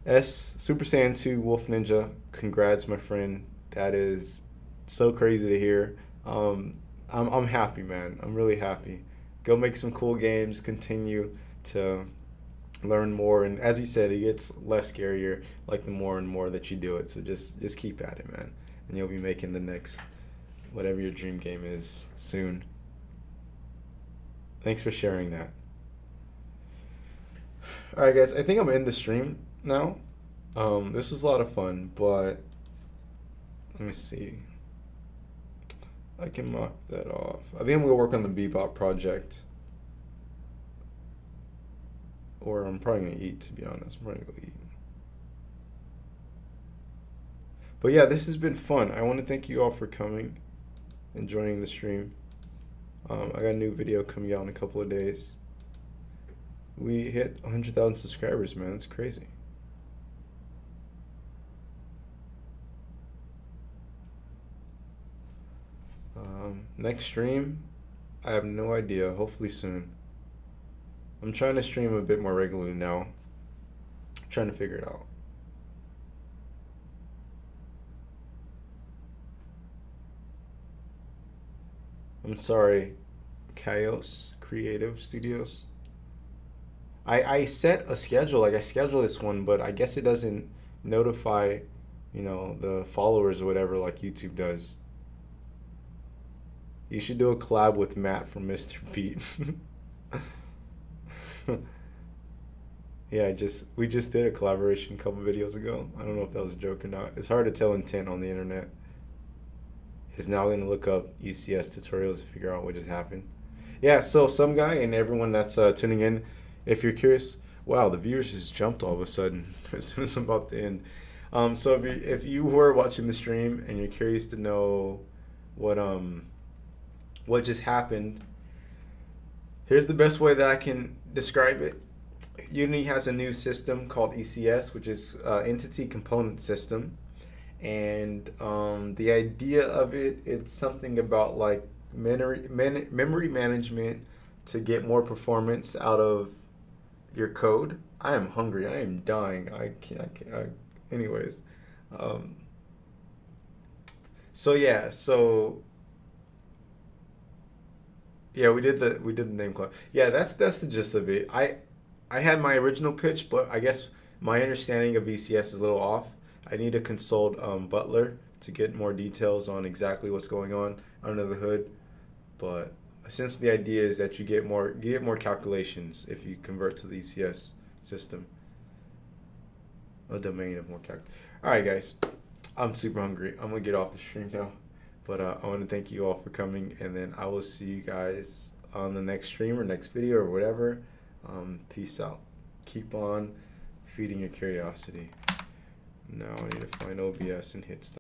Super Saiyan 2 Wolf Ninja, congrats my friend. That is so crazy to hear. I'm happy, man. I'm really happy. Go make some cool games, continue to learn more, and as you said, it gets less scarier like the more and more that you do it. So just keep at it, man. And you'll be making the next whatever your dream game is soon. Thanks for sharing that. Alright guys, I think I'm in the stream now. This was a lot of fun, but let me see. I can mark that off. I think I'm gonna work on the Bebop project. Or I'm probably gonna eat, to be honest. I'm probably gonna go eat. But yeah, this has been fun. I want to thank you all for coming and joining the stream. I got a new video coming out in a couple of days. We hit 100,000 subscribers, man. That's crazy. Next stream, I have no idea. Hopefully soon. I'm trying to stream a bit more regularly now. I'm trying to figure it out. I'm sorry, Chaos Creative Studios. I set a schedule, like I schedule this one, but I guess it doesn't notify, you know, the followers or whatever like YouTube does. You should do a collab with Matt from Mr. Pete. Yeah, we just did a collaboration a couple videos ago. I don't know if that was a joke or not. It's hard to tell intent on the internet. Is now going to look up ECS tutorials to figure out what just happened. Yeah, so some guy and everyone that's tuning in, if you're curious, wow, the viewers just jumped all of a sudden as soon as I'm about to end. So if you were watching the stream and you're curious to know what just happened, here's the best way that I can describe it. Unity has a new system called ECS, which is Entity Component System. And the idea of it, it's something about like memory management to get more performance out of your code. I am hungry. I am dying. I can't. Anyways, so yeah. We did the name club. Yeah, that's the gist of it. I had my original pitch, but I guess my understanding of ECS is a little off. I need to consult Butler to get more details on exactly what's going on under the hood. But essentially, the idea is that you get more calculations if you convert to the ECS system. A domain of more calc. All right, guys, I'm super hungry. I'm gonna get off the stream now. But I want to thank you all for coming, and then I will see you guys on the next stream or next video or whatever. Peace out. Keep on feeding your curiosity. Now I need to find OBS and hit stop.